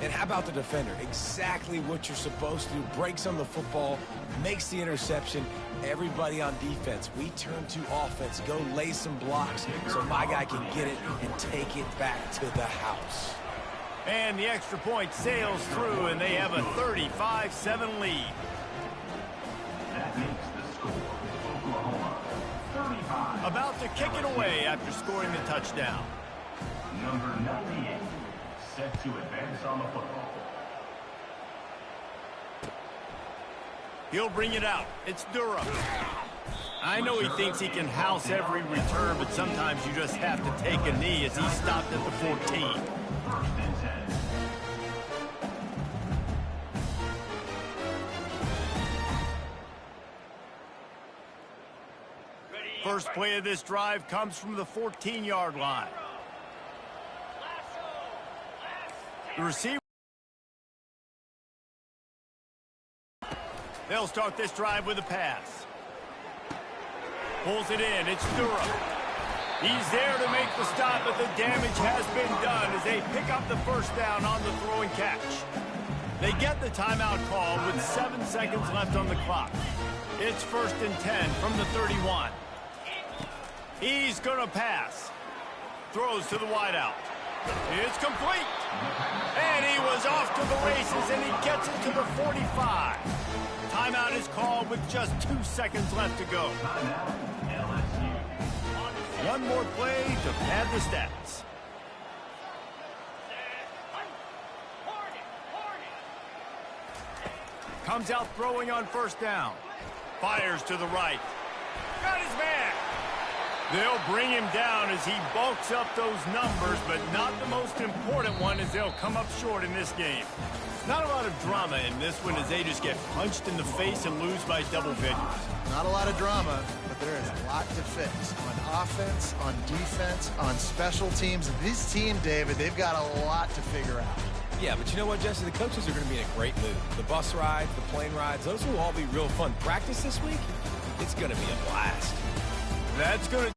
And how about the defender? Exactly what you're supposed to do. Breaks on the football, makes the interception. Everybody on defense, we turn to offense. Go lay some blocks so my guy can get it and take it back to the house. And the extra point sails through, and they have a 35-7 lead. That makes the score Oklahoma 35. About to kick it away after scoring the touchdown. Number 98 set to advance on the football. He'll bring it out. It's Durham. I know he thinks he can house every return, but sometimes you just have to take a knee as he stopped at the 14. 1st and 10. First play of this drive comes from the 14-yard line. The receiver. They'll start this drive with a pass. Pulls it in. It's Durham. He's there to make the stop, but the damage has been done as they pick up the first down on the throw and catch. They get the timeout call with 7 seconds left on the clock. It's 1st and 10 from the 31. He's going to pass. Throws to the wideout. It's complete. And he was off to the races, and he gets it to the 45. Timeout is called with just 2 seconds left to go. One more play to pad the stats. Comes out throwing on 1st down. Fires to the right. Got his man. They'll bring him down as he bulks up those numbers, but not the most important one as they'll come up short in this game. Not a lot of drama in this one as they just get punched in the face and lose by double figures. Not a lot of drama, but there is a lot to fix on offense, on defense, on special teams. This team, David, they've got a lot to figure out. Yeah, but you know what, Jesse? The coaches are going to be in a great mood. The bus rides, the plane rides, those will all be real fun. Practice this week, it's going to be a blast. That's going to